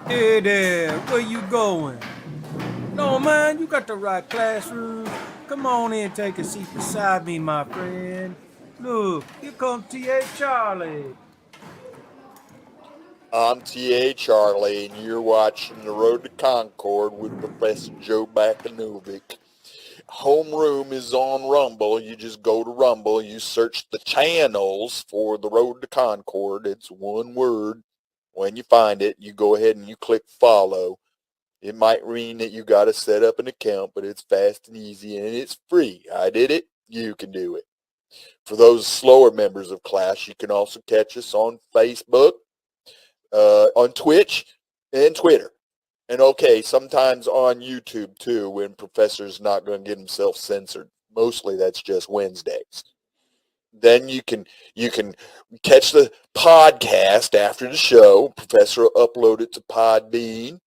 Hey there, where you going? No, man, you got the right classroom. Come on in, take a seat beside me, my friend. Look, here comes T.A. Charlie. I'm T.A. Charlie, and you're watching The Road to Concord with Professor Joe Bakanovic. Homeroom is on Rumble. You just go to Rumble, you search the channels for The Road to Concord. It's one word. When you find it, you go ahead and you click follow. It might mean that you got to set up an account, but it's fast and easy and it's free. I did it. You can do it. For those slower members of class, you can also catch us on Facebook, on Twitch, and Twitter. And okay, sometimes on YouTube too, when Professor's not going to get himself censored. Mostly that's just Wednesdays. Then you can catch the podcast after the show. Professor will upload it to Podbean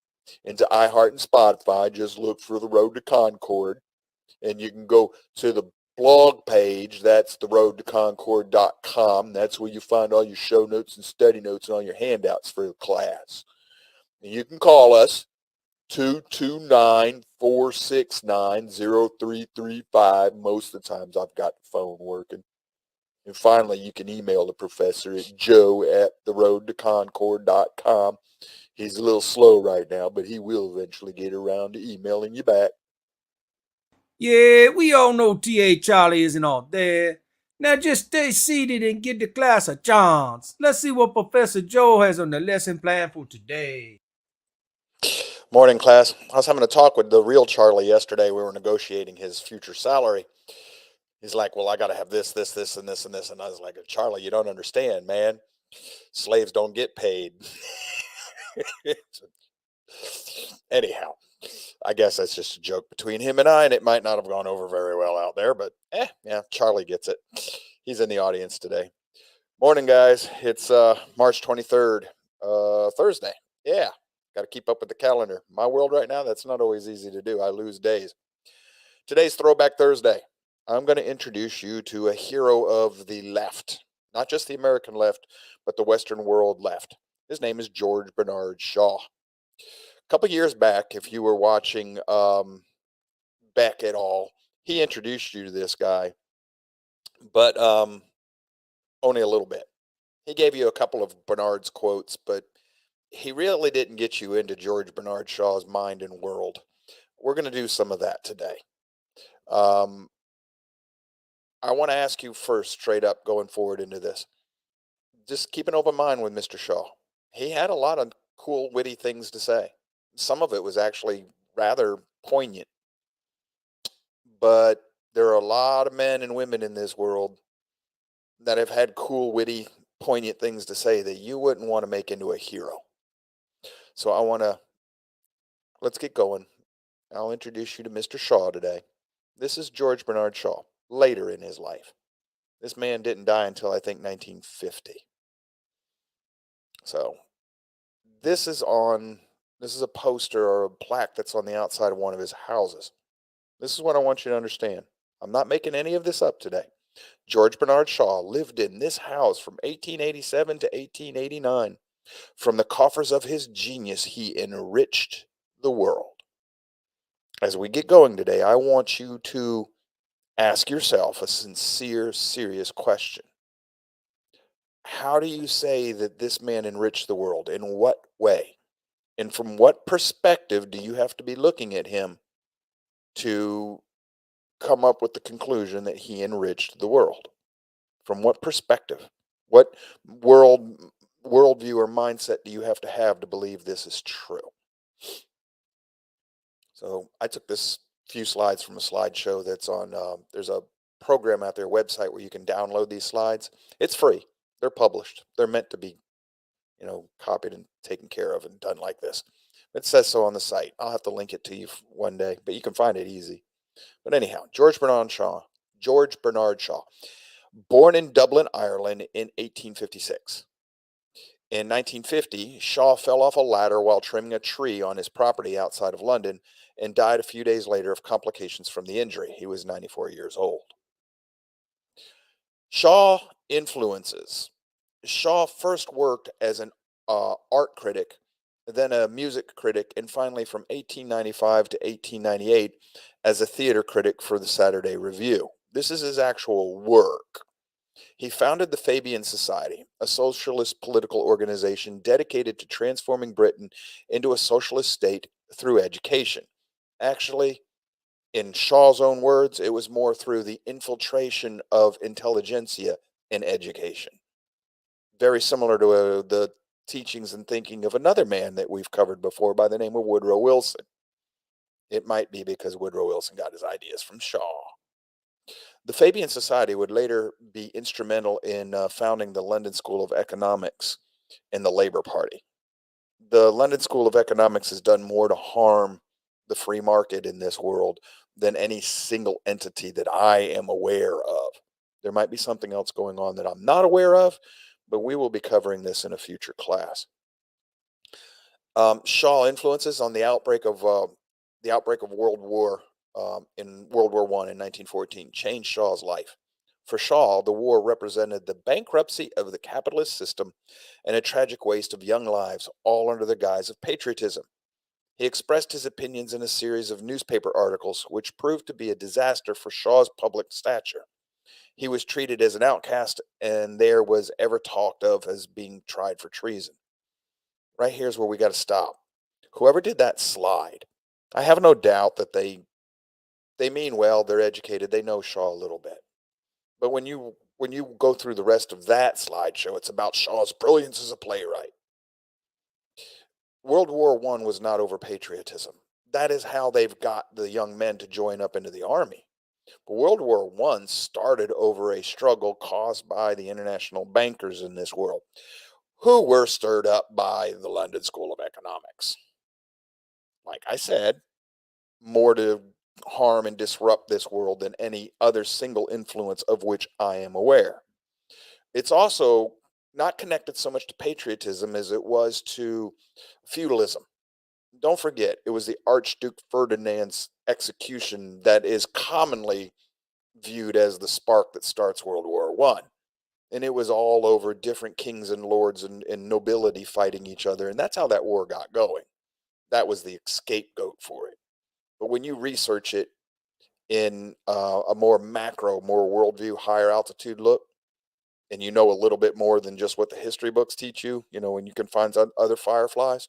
and to iHeart and Spotify. Just look for The Road to Concord. And you can go to the blog page. That's theroadtoconcord.com. That's where you find all your show notes and study notes and all your handouts for the class. And you can call us 229-469-0335. Most of the times I've got the phone working. And finally, you can email the professor at joe@theroadtoconcord.com. He's a little slow right now, but he will eventually get around to emailing you back. Yeah, we all know T.A. Charlie isn't all there. Now just stay seated and give the class a chance. Let's see what Professor Joe has on the lesson plan for today. Morning, class. I was having a talk with the real Charlie yesterday. We were negotiating his future salary. He's like, well, I got to have this, and this, and this. And I was like, Charlie, you don't understand, man. Slaves don't get paid. Anyhow, I guess that's just a joke between him and I, and it might not have gone over very well out there, but yeah, Charlie gets it. He's in the audience today. Morning, guys. It's March 23rd, Thursday. Yeah, got to keep up with the calendar. My world right now, that's not always easy to do. I lose days. Today's Throwback Thursday. I'm going to introduce you to a hero of the left, not just the American left, but the Western world left. His name is George Bernard Shaw. A couple years back, if you were watching Beck at all, he introduced you to this guy, but only a little bit. He gave you a couple of Bernard's quotes, but he really didn't get you into George Bernard Shaw's mind and world. We're going to do some of that today. Um, I want to ask you first, straight up, going forward into this. Just keep an open mind with Mr. Shaw. He had a lot of cool, witty things to say. Some of it was actually rather poignant, but there are a lot of men and women in this world that have had cool, witty, poignant things to say that you wouldn't want to make into a hero. So let's get going. I'll introduce you to Mr. Shaw today. This is George Bernard Shaw, later in his life. This man didn't die until I think 1950. So this is a poster or a plaque that's on the outside of one of his houses. This is what I want you to understand. I'm not making any of this up today. George Bernard Shaw lived in this house from 1887 to 1889. From the coffers of his genius, he enriched the world. As we get going today, I want you to ask yourself a sincere, serious question. How do you say that this man enriched the world? In what way? And from what perspective do you have to be looking at him to come up with the conclusion that he enriched the world? From what perspective? What worldview or mindset do you have to believe this is true? So I took this few slides from a slideshow that's on. There's a program out there, website where you can download these slides. It's free. They're published. They're meant to be, copied and taken care of and done like this. It says so on the site. I'll have to link it to you one day, but you can find it easy. But anyhow, George Bernard Shaw. George Bernard Shaw, born in Dublin, Ireland in 1856. In 1950, Shaw fell off a ladder while trimming a tree on his property outside of London and died a few days later of complications from the injury. He was 94 years old. Shaw influences. Shaw first worked as an art critic then a music critic, and finally from 1895 to 1898 as a theater critic for the Saturday Review. This is his actual work. He founded the Fabian Society, a socialist political organization dedicated to transforming Britain into a socialist state through education. Actually, in Shaw's own words, it was more through the infiltration of intelligentsia in education. Very similar to the teachings and thinking of another man that we've covered before by the name of Woodrow Wilson. It might be because Woodrow Wilson got his ideas from Shaw. The Fabian Society would later be instrumental in founding the London School of Economics and the Labour Party. The London School of Economics has done more to harm the free market in this world than any single entity that I am aware of. There might be something else going on that I'm not aware of, but we will be covering this in a future class. Shaw influences on the outbreak of World War in World War I in 1914 changed Shaw's life. For Shaw, the war represented the bankruptcy of the capitalist system and a tragic waste of young lives, all under the guise of patriotism. He expressed his opinions in a series of newspaper articles, which proved to be a disaster for Shaw's public stature. He was treated as an outcast, and there was ever talked of as being tried for treason. Right here's where we got to stop. Whoever did that slide, I have no doubt that they mean well, they're educated, they know Shaw a little bit. But when you go through the rest of that slideshow, it's about Shaw's brilliance as a playwright. World War I was not over patriotism. That is how they've got the young men to join up into the army. But World War I started over a struggle caused by the international bankers in this world, who were stirred up by the London School of Economics. Like I said, more to harm and disrupt this world than any other single influence of which I am aware. It's also not connected so much to patriotism as it was to feudalism. Don't forget, it was the Archduke Ferdinand's execution that is commonly viewed as the spark that starts World War I. And it was all over different kings and lords and nobility fighting each other. And that's how that war got going. That was the scapegoat for it. But when you research it in a more macro, more worldview, higher altitude look, and you know a little bit more than just what the history books teach you, when you can find other fireflies,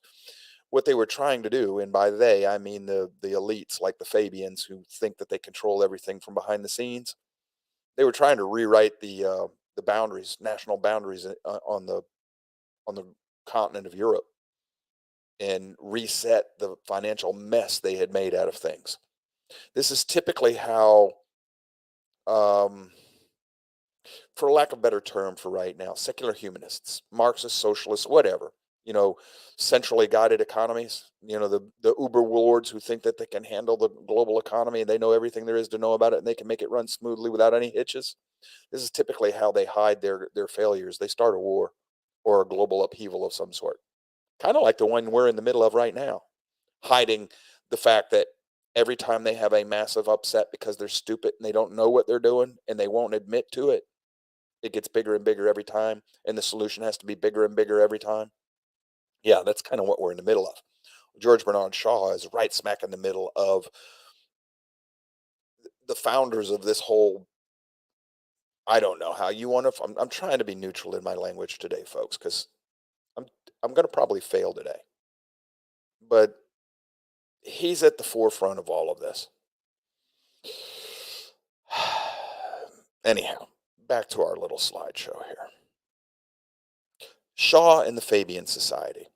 what they were trying to do, and by they, I mean the elites like the Fabians who think that they control everything from behind the scenes. They were trying to rewrite the boundaries, national boundaries on the continent of Europe, and reset the financial mess they had made out of things. This is typically how, for lack of a better term for right now, secular humanists, Marxist, socialists, whatever, centrally guided economies, the uber lords who think that they can handle the global economy and they know everything there is to know about it and they can make it run smoothly without any hitches. This is typically how they hide their failures. They start a war or a global upheaval of some sort, kind of like the one we're in the middle of right now, hiding the fact that every time they have a massive upset because they're stupid and they don't know what they're doing and they won't admit to it, it gets bigger and bigger every time, and the solution has to be bigger and bigger every time. Yeah, that's kind of what we're in the middle of. George Bernard Shaw is right smack in the middle of the founders of this whole, I don't know how you want to, I'm trying to be neutral in my language today, folks, because I'm going to probably fail today. But he's at the forefront of all of this. Anyhow, back to our little slideshow here. Shaw and the Fabian Society.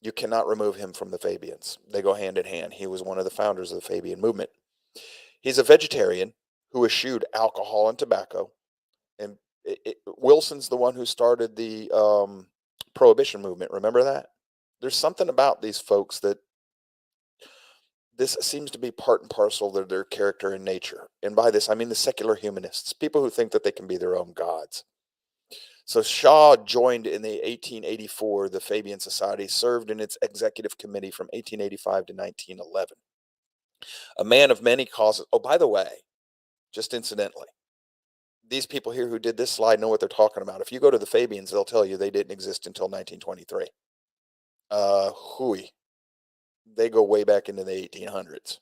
You cannot remove him from the Fabians. They go hand in hand. He was one of the founders of the Fabian movement. He's a vegetarian who eschewed alcohol and tobacco. And Wilson's the one who started the Prohibition movement. Remember that? There's something about these folks that this seems to be part and parcel of their character and nature. And by this, I mean the secular humanists, people who think that they can be their own gods. So Shaw joined in the 1884, the Fabian Society, served in its executive committee from 1885 to 1911. A man of many causes. Oh, by the way, just incidentally, these people here who did this slide know what they're talking about. If you go to the Fabians, they'll tell you they didn't exist until 1923. Hooey. They go way back into the 1800s.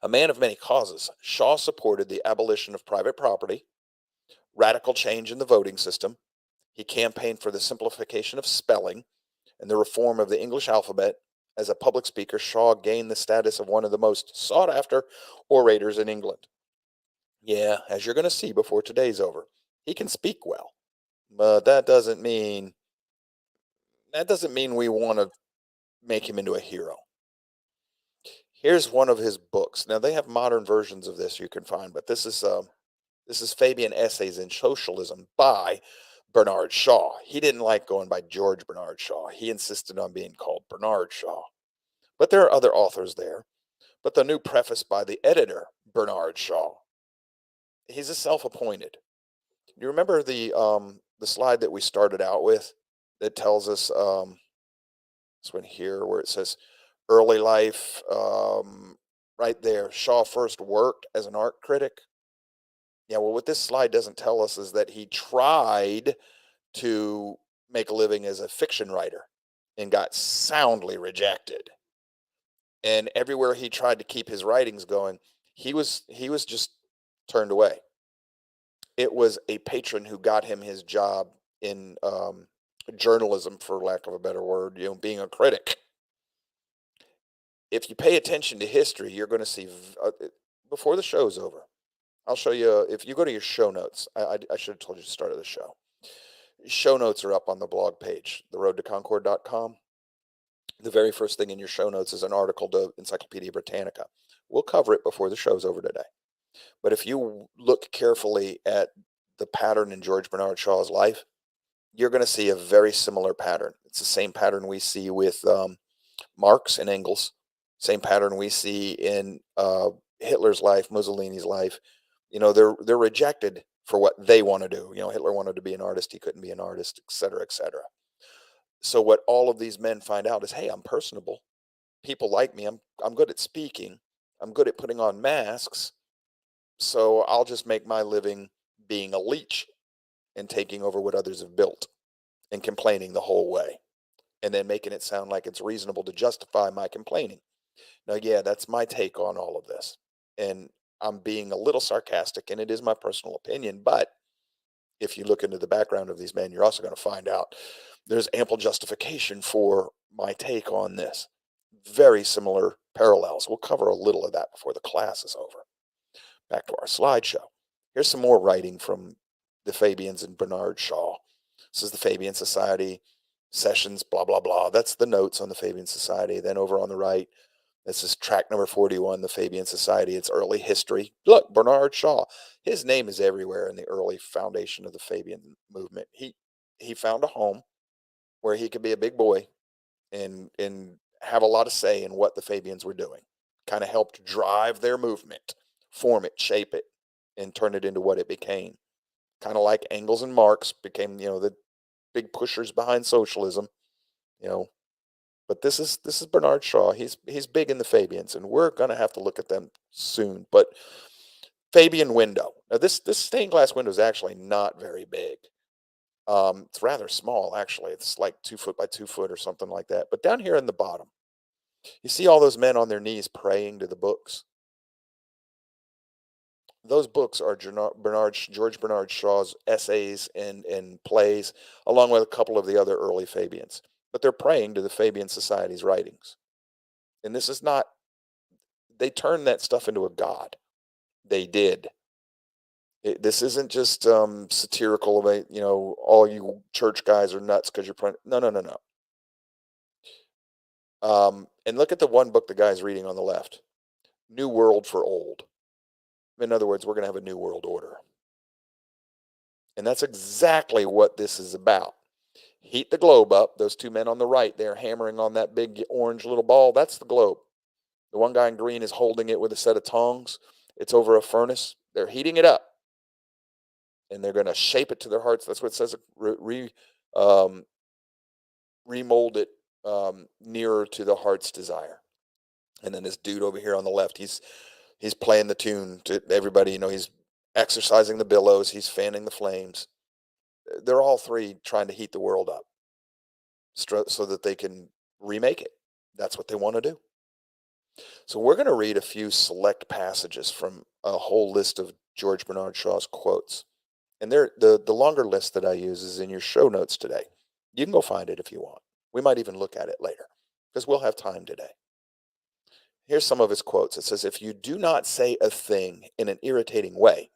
A man of many causes, Shaw supported the abolition of private property, radical change in the voting system. He campaigned for the simplification of spelling and the reform of the English alphabet. As a public speaker, Shaw gained the status of one of the most sought-after orators in England. Yeah, as you're going to see before today's over, he can speak well, but that doesn't mean we want to make him into a hero. Here's one of his books. Now they have modern versions of this you can find, but this is Fabian Essays in Socialism by Bernard Shaw. He didn't like going by George Bernard Shaw. He insisted on being called Bernard Shaw. But there are other authors there. But the new preface by the editor, Bernard Shaw, he's a self-appointed. You remember the slide that we started out with that tells us this one here where it says early life, right there. Shaw first worked as an art critic. Yeah, well, what this slide doesn't tell us is that he tried to make a living as a fiction writer and got soundly rejected. And everywhere he tried to keep his writings going, he was just turned away. It was a patron who got him his job in journalism, for lack of a better word, being a critic. If you pay attention to history, you're going to see, before the show's over, I'll show you, if you go to your show notes, I should have told you to start of the show. Show notes are up on the blog page, theroadtoconcord.com. The very first thing in your show notes is an article to Encyclopedia Britannica. We'll cover it before the show's over today. But if you look carefully at the pattern in George Bernard Shaw's life, you're going to see a very similar pattern. It's the same pattern we see with Marx and Engels, same pattern we see in Hitler's life, Mussolini's life. They're rejected for what they want to do. Hitler wanted to be an artist. He couldn't be an artist, et cetera, et cetera. So what all of these men find out is, hey, I'm personable. People like me. I'm good at speaking. I'm good at putting on masks. So I'll just make my living being a leech and taking over what others have built and complaining the whole way. And then making it sound like it's reasonable to justify my complaining. Now, yeah, that's my take on all of this. And I'm being a little sarcastic, and it is my personal opinion. But if you look into the background of these men, you're also going to find out there's ample justification for my take on this. Very similar parallels. We'll cover a little of that before the class is over. Back to our slideshow. Here's some more writing from the Fabians and Bernard Shaw. This is the Fabian Society, sessions, blah, blah, blah. That's the notes on the Fabian Society. Then over on the right, this is track number 41, the Fabian Society. It's early history. Look, Bernard Shaw. His name is everywhere in the early foundation of the Fabian movement. He found a home where he could be a big boy and have a lot of say in what the Fabians were doing. Kind of helped drive their movement, form it, shape it, and turn it into what it became. Kind of like Engels and Marx became, the big pushers behind socialism, But this is Bernard Shaw. He's big in the Fabians, and we're going to have to look at them soon. But Fabian window. Now this stained glass window is actually not very big. It's rather small, actually. It's like 2 foot by 2 foot or something like that. But down here in the bottom, you see all those men on their knees praying to the books. Those books are George Bernard Shaw's essays and plays, along with a couple of the other early Fabians. But they're praying to the Fabian Society's writings. And this is not, they turned that stuff into a god. They did. This isn't just satirical, all you church guys are nuts because you're praying. No. And look at the one book the guy's reading on the left. New World for Old. In other words, we're going to have a new world order. And that's exactly what this is about. Heat the globe up. Those two men on the right, they're hammering on that big orange little ball. That's the globe. The one guy in green is holding it with a set of tongs. It's over a furnace. They're heating it up. And they're going to shape it to their hearts. That's what it says. Remold it nearer to the heart's desire. And then this dude over here on the left, he's playing the tune to everybody. He's exercising the billows. He's fanning the flames. They're all three trying to heat the world up. so that they can remake it. That's what they want to do. So we're going to read a few select passages from a whole list of George Bernard Shaw's quotes. And the longer list that I use is in your show notes today. You can go find it if you want. We might even look at it later because we'll have time today. Here's some of his quotes. It says, if you do not say a thing in an irritating way,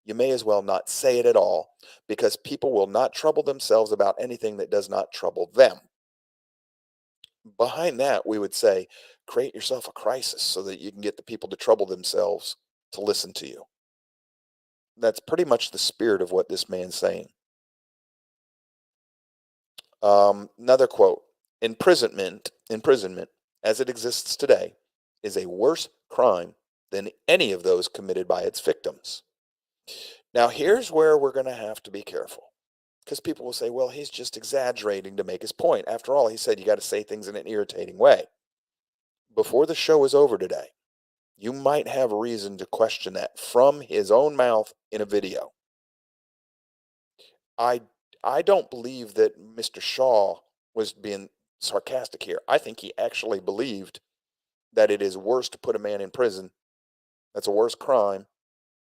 you may as well not say it at all, because people will not trouble themselves about anything that does not trouble them. Behind that, we would say, create yourself a crisis so that you can get the people to trouble themselves to listen to you. That's pretty much the spirit of what this man's saying. Another quote, imprisonment, as it exists today, is a worse crime than any of those committed by its victims. Now, here's where we're going to have to be careful, because people will say, well, he's just exaggerating to make his point. After all, he said you got to say things in an irritating way. Before the show is over today, you might have reason to question that from his own mouth in a video. I don't believe that Mr. Shaw was being sarcastic here. I think he actually believed that it is worse to put a man in prison. That's a worse crime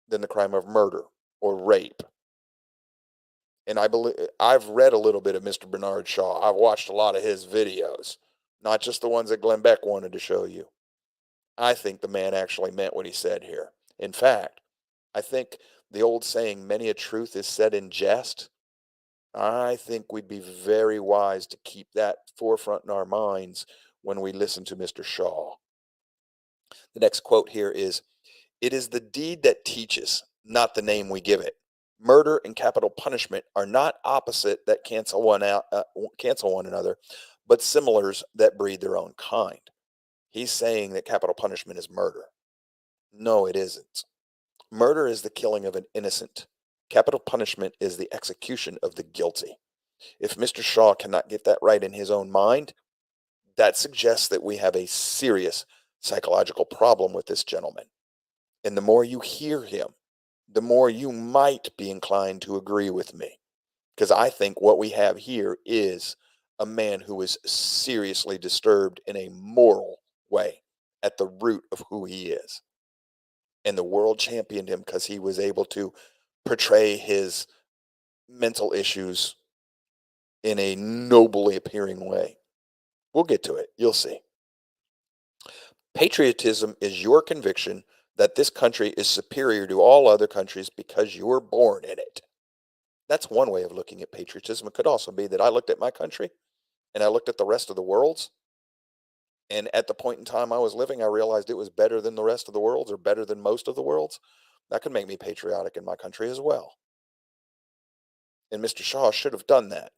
than the crime of murder or rape. And I've read a little bit of Mr. Bernard Shaw. I've watched a lot of his videos, not just the ones that Glenn Beck wanted to show you. I think the man actually meant what he said here. In fact, I think the old saying, many a truth is said in jest, I think we'd be very wise to keep that forefront in our minds when we listen to Mr. Shaw. The next quote here is, it is the deed that teaches, not the name we give it. Murder and capital punishment are not opposite that cancel one another, but similars that breed their own kind. He's saying that capital punishment is murder. No, it isn't. Murder is the killing of an innocent. Capital punishment is the execution of the guilty. If Mr. Shaw cannot get that right in his own mind, that suggests that we have a serious psychological problem with this gentleman. And the more you hear him, the more you might be inclined to agree with me. Because I think what we have here is a man who is seriously disturbed in a moral way at the root of who he is. And the world championed him because he was able to portray his mental issues in a nobly appearing way. We'll get to it. You'll see. Patriotism is your conviction that this country is superior to all other countries because you were born in it. That's one way of looking at patriotism. It could also be that I looked at my country and I looked at the rest of the world's, and at the point in time I was living, I realized it was better than the rest of the world's or better than most of the world's. That could make me patriotic in my country as well. And Mr. Shaw should have done that,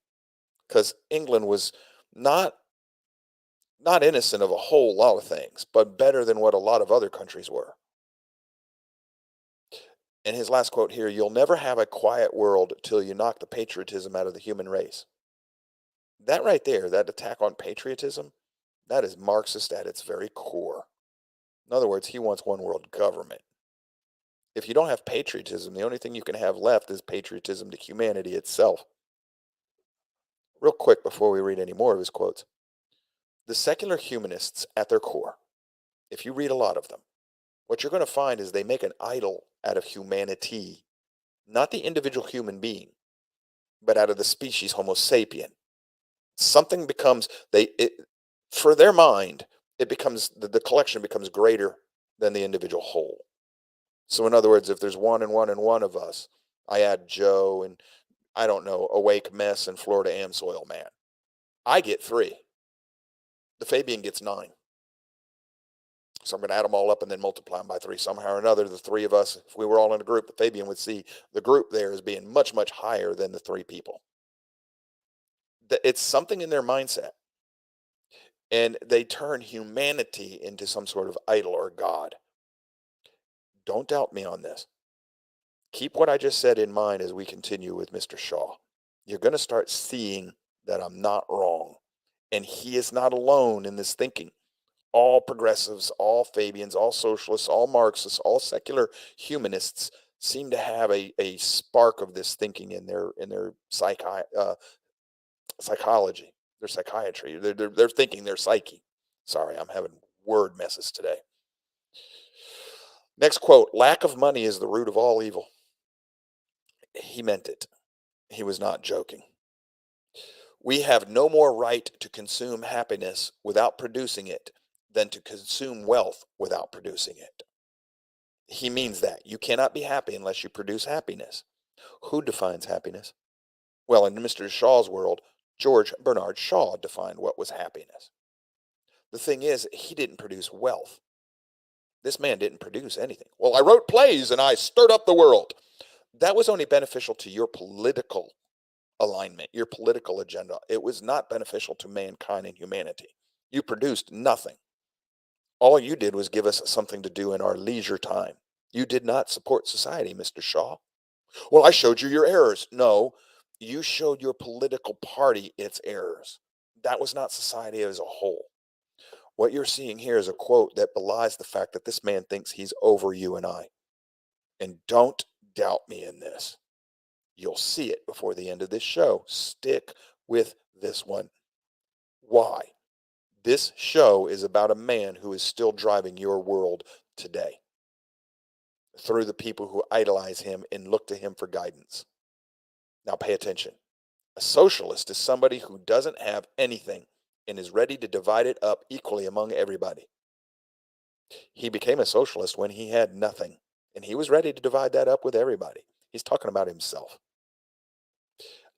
because England was not innocent of a whole lot of things, but better than what a lot of other countries were. And his last quote here, you'll never have a quiet world till you knock the patriotism out of the human race. That right there, that attack on patriotism, that is Marxist at its very core. In other words, he wants one world government. If you don't have patriotism, the only thing you can have left is patriotism to humanity itself. Real quick before we read any more of his quotes. The secular humanists at their core, if you read a lot of them, what you're going to find is they make an idol out of humanity, not the individual human being, but out of the species Homo sapien. Something becomes, for their mind, it becomes, the collection becomes greater than the individual whole. So in other words, if there's one and one of us, I add Joe and, I don't know, Awake Mess and Florida Amsoil Man. I get 3. The Fabian gets 9. So I'm going to add them all up and then multiply them by 3. Somehow or another, the 3 of us, if we were all in a group, the Fabian would see the group there as being much, much higher than the 3 people. It's something in their mindset. And they turn humanity into some sort of idol or God. Don't doubt me on this. Keep what I just said in mind as we continue with Mr. Shaw. You're going to start seeing that I'm not wrong. And he is not alone in this thinking. All progressives, all Fabians, all socialists, all Marxists, all secular humanists seem to have a spark of this thinking in their psychology. their psychiatry. They're thinking their psyche. Sorry, I'm having word messes today. Next quote, lack of money is the root of all evil. He meant it. He was not joking. We have no more right to consume happiness without producing it than to consume wealth without producing it. He means that. You cannot be happy unless you produce happiness. Who defines happiness? Well, in Mr. Shaw's world, George Bernard Shaw defined what was happiness. The thing is, he didn't produce wealth. This man didn't produce anything. Well, I wrote plays and I stirred up the world. That was only beneficial to your political alignment, your political agenda. It was not beneficial to mankind and humanity. You produced nothing. All you did was give us something to do in our leisure time. You did not support society, Mr. Shaw. Well, I showed you your errors. No, you showed your political party its errors. That was not society as a whole. What you're seeing here is a quote that belies the fact that this man thinks he's over you and I. And don't doubt me in this. You'll see it before the end of this show. Stick with this one. Why? This show is about a man who is still driving your world today through the people who idolize him and look to him for guidance. Now pay attention. A socialist is somebody who doesn't have anything and is ready to divide it up equally among everybody. He became a socialist when he had nothing, and he was ready to divide that up with everybody. He's talking about himself.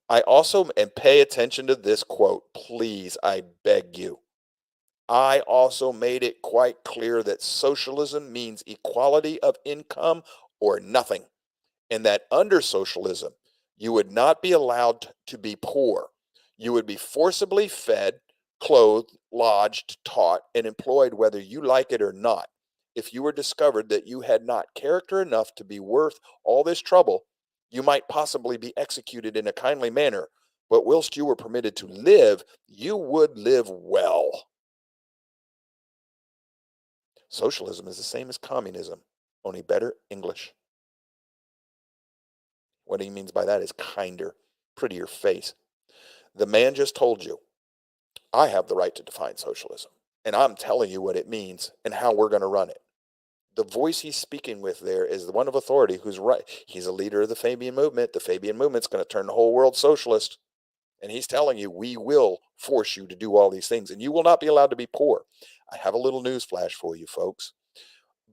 I also, and pay attention to this quote, please, I beg you. I also made it quite clear that socialism means equality of income or nothing, and that under socialism, you would not be allowed to be poor. You would be forcibly fed, clothed, lodged, taught, and employed whether you like it or not. If you were discovered that you had not character enough to be worth all this trouble, you might possibly be executed in a kindly manner, but whilst you were permitted to live, you would live well. Socialism is the same as communism, only better English. What he means by that is kinder, prettier face. The man just told you, I have the right to define socialism, and I'm telling you what it means and how we're going to run it. The voice he's speaking with there is the one of authority who's right. He's a leader of the Fabian movement. The Fabian movement's going to turn the whole world socialist. And he's telling you, we will force you to do all these things, and you will not be allowed to be poor. I have a little news flash for you, folks.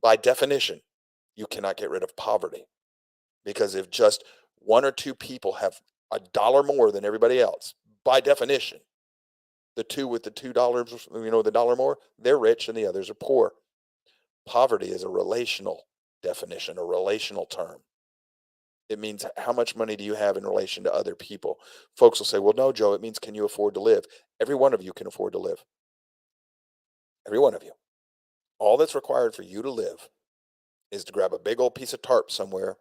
By definition, you cannot get rid of poverty, because if just one or two people have $1 more than everybody else, by definition, the two with the $2, the dollar more, they're rich and the others are poor. Poverty is a relational definition, a relational term. It means how much money do you have in relation to other people? Folks will say, well, no, Joe, it means can you afford to live? Every one of you can afford to live. Every one of you. All that's required for you to live is to grab a big old piece of tarp somewhere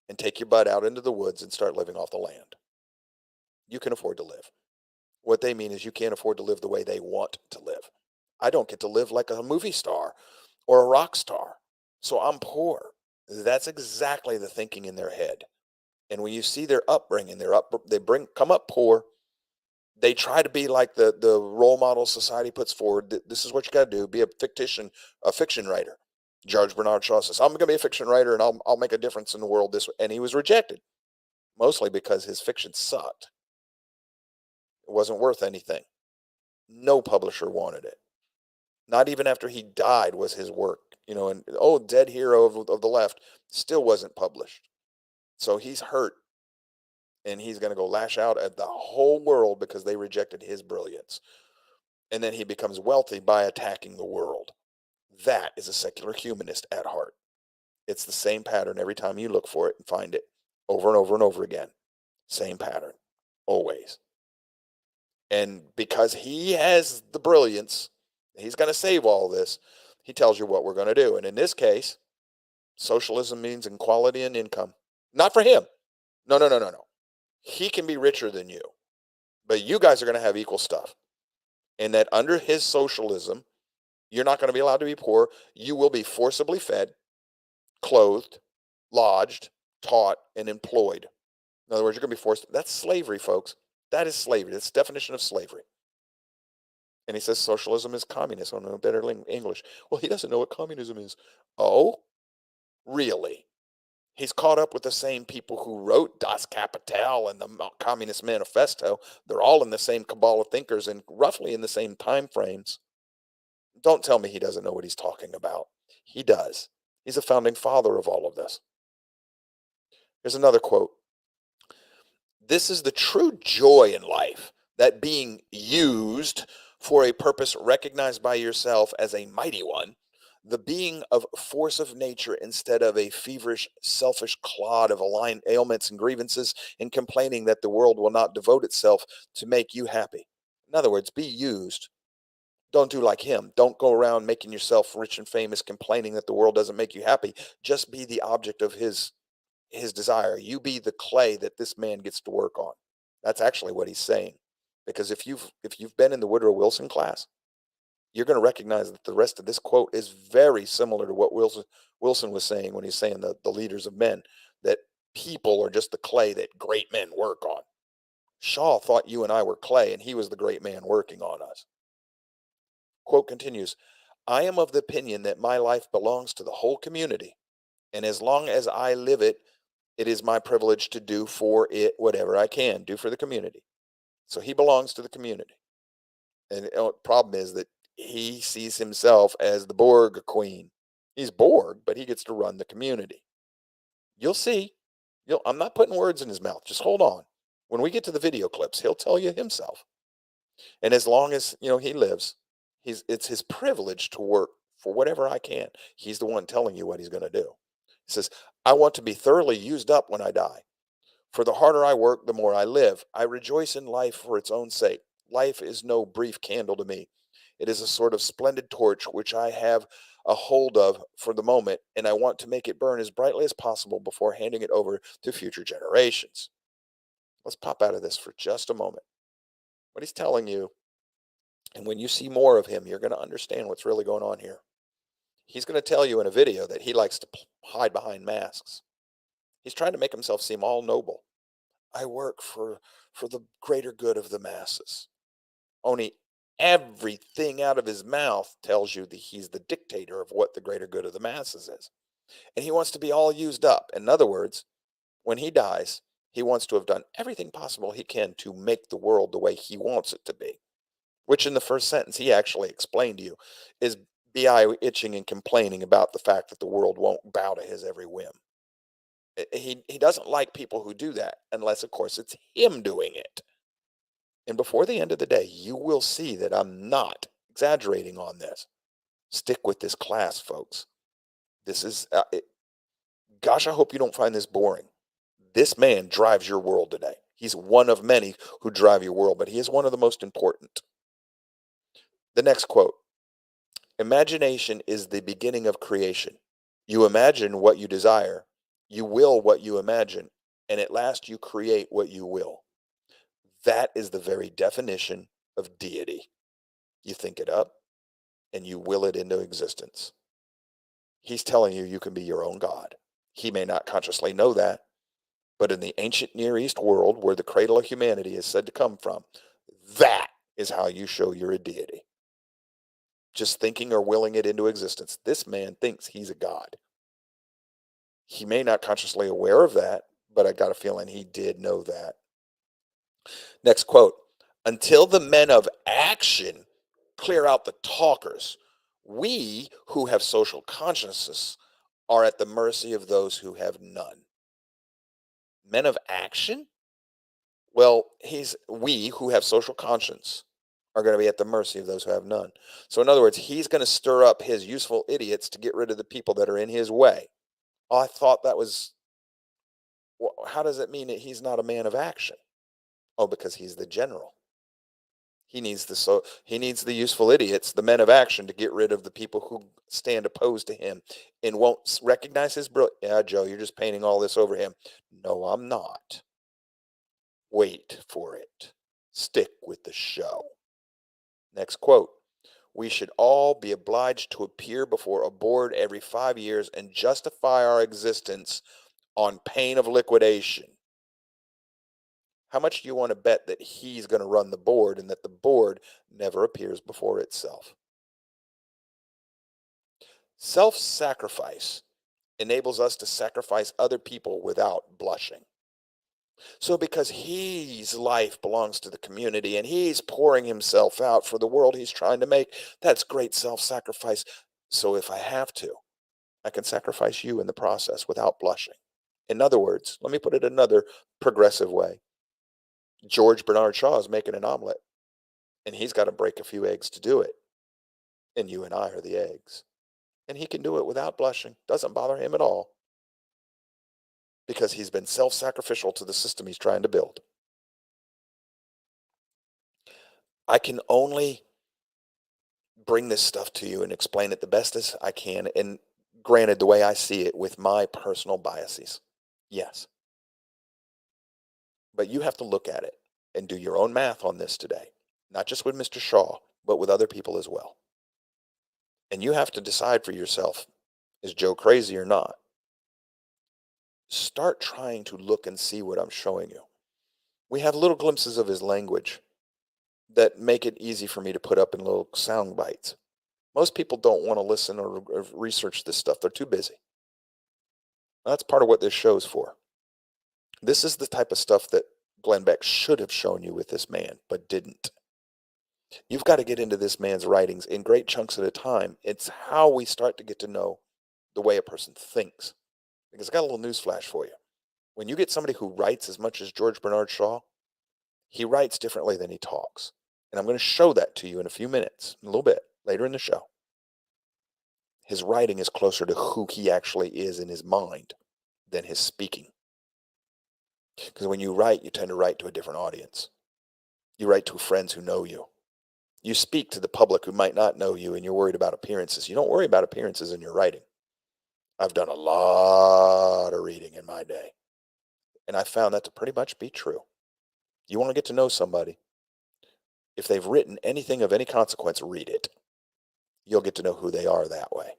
and take your butt out into the woods and start living off the land. You can afford to live. What they mean is you can't afford to live the way they want to live. I don't get to live like a movie star or a rock star, so I'm poor. That's exactly the thinking in their head. And when you see their upbringing, come up poor. They try to be like the role model society puts forward. This is what you got to do: be a fiction writer. George Bernard Shaw says, "I'm going to be a fiction writer, and I'll make a difference in the world this way." And he was rejected, mostly because his fiction sucked. It wasn't worth anything. No publisher wanted it. Not even after he died was his work, and dead hero of the left still wasn't published. So he's hurt, and he's going to go lash out at the whole world because they rejected his brilliance. And then he becomes wealthy by attacking the world. That is a secular humanist at heart. It's the same pattern every time you look for it and find it, over and over and over again. Same pattern, always. And because he has the brilliance, he's going to save all this. He tells you what we're going to do. And in this case, socialism means equality in income. Not for him. No. He can be richer than you. But you guys are going to have equal stuff. And that under his socialism, you're not going to be allowed to be poor. You will be forcibly fed, clothed, lodged, taught, and employed. In other words, you're going to be forced. That's slavery, folks. That is slavery. That's the definition of slavery. And he says socialism is communism. I don't know better English. Well, he doesn't know what communism is. Oh, really? He's caught up with the same people who wrote Das Kapital and the Communist Manifesto. They're all in the same cabal of thinkers and roughly in the same time frames. Don't tell me he doesn't know what he's talking about. He does. He's a founding father of all of this. Here's another quote. This is the true joy in life, that being used for a purpose recognized by yourself as a mighty one, the being of force of nature instead of a feverish, selfish clod of ailments and grievances, and complaining that the world will not devote itself to make you happy. In other words, be used. Don't do like him. Don't go around making yourself rich and famous, complaining that the world doesn't make you happy. Just be the object of his desire. You be the clay that this man gets to work on. That's actually what he's saying. Because if you've been in the Woodrow Wilson class, you're going to recognize that the rest of this quote is very similar to what Wilson was saying when he's saying the leaders of men, that people are just the clay that great men work on. Shaw thought you and I were clay, and he was the great man working on us. Quote continues, I am of the opinion that my life belongs to the whole community, and as long as I live it, it is my privilege to do for it whatever I can do for the community. So he belongs to the community. And the problem is that he sees himself as the Borg queen. He's Borg, but he gets to run the community. You'll see. I'm not putting words in his mouth. Just hold on. When we get to the video clips, he'll tell you himself. And as long as, he lives, it's his privilege to work for whatever I can. He's the one telling you what he's going to do. He says, I want to be thoroughly used up when I die. For the harder I work, the more I live. I rejoice in life for its own sake. Life is no brief candle to me. It is a sort of splendid torch which I have a hold of for the moment, and I want to make it burn as brightly as possible before handing it over to future generations. Let's pop out of this for just a moment. What he's telling you, and when you see more of him, you're going to understand what's really going on here. He's going to tell you in a video that he likes to hide behind masks. He's trying to make himself seem all noble. I work for the greater good of the masses. Only everything out of his mouth tells you that he's the dictator of what the greater good of the masses is. And he wants to be all used up. In other words, when he dies, he wants to have done everything possible he can to make the world the way he wants it to be. Which in the first sentence he actually explained to you is BI itching and complaining about the fact that the world won't bow to his every whim. He doesn't like people who do that unless, of course, it's him doing it. And before the end of the day, you will see that I'm not exaggerating on this. Stick with this class, folks. This is, gosh, I hope you don't find this boring. This man drives your world today. He's one of many who drive your world, but he is one of the most important. The next quote, imagination is the beginning of creation. You imagine what you desire. You will what you imagine, and at last you create what you will. That is the very definition of deity. You think it up, and you will it into existence. He's telling you you can be your own God. He may not consciously know that, but in the ancient Near East world, where the cradle of humanity is said to come from, that is how you show you're a deity. Just thinking or willing it into existence. This man thinks he's a god. He may not consciously aware of that, but I got a feeling he did know that. Next quote, until the men of action clear out the talkers, we who have social consciousness are at the mercy of those who have none. Men of action? Well, we who have social conscience are going to be at the mercy of those who have none. So in other words, he's going to stir up his useful idiots to get rid of the people that are in his way. Oh, I thought that was, well, how does it mean that he's not a man of action? Oh, because he's the general. He needs the useful idiots, the men of action, to get rid of the people who stand opposed to him and won't recognize his brilliance. Yeah, Joe, you're just painting all this over him. No, I'm not. Wait for it. Stick with the show. Next quote. We should all be obliged to appear before a board every 5 years and justify our existence on pain of liquidation. How much do you want to bet that he's going to run the board and that the board never appears before itself? Self-sacrifice enables us to sacrifice other people without blushing. So because his life belongs to the community and he's pouring himself out for the world he's trying to make, that's great self-sacrifice. So if I have to, I can sacrifice you in the process without blushing. In other words, let me put it another progressive way. George Bernard Shaw is making an omelet, and he's got to break a few eggs to do it. And you and I are the eggs. And he can do it without blushing. Doesn't bother him at all. Because he's been self-sacrificial to the system he's trying to build. I can only bring this stuff to you and explain it the best as I can, and granted, the way I see it with my personal biases. Yes. But you have to look at it and do your own math on this today. Not just with Mr. Shaw, but with other people as well. And you have to decide for yourself, is Joe crazy or not? Start trying to look and see what I'm showing you. We have little glimpses of his language that make it easy for me to put up in little sound bites. Most people don't want to listen or research this stuff. They're too busy. That's part of what this show's for. This is the type of stuff that Glenn Beck should have shown you with this man, but didn't. You've got to get into this man's writings in great chunks at a time. It's how we start to get to know the way a person thinks. Because I got a little news flash for you. When you get somebody who writes as much as George Bernard Shaw, he writes differently than he talks. And I'm going to show that to you in a few minutes, a little bit, later in the show. His writing is closer to who he actually is in his mind than his speaking. Because when you write, you tend to write to a different audience. You write to friends who know you. You speak to the public who might not know you, and you're worried about appearances. You don't worry about appearances in your writing. I've done a lot of reading in my day, and I found that to pretty much be true. You want to get to know somebody. If they've written anything of any consequence, read it. You'll get to know who they are that way.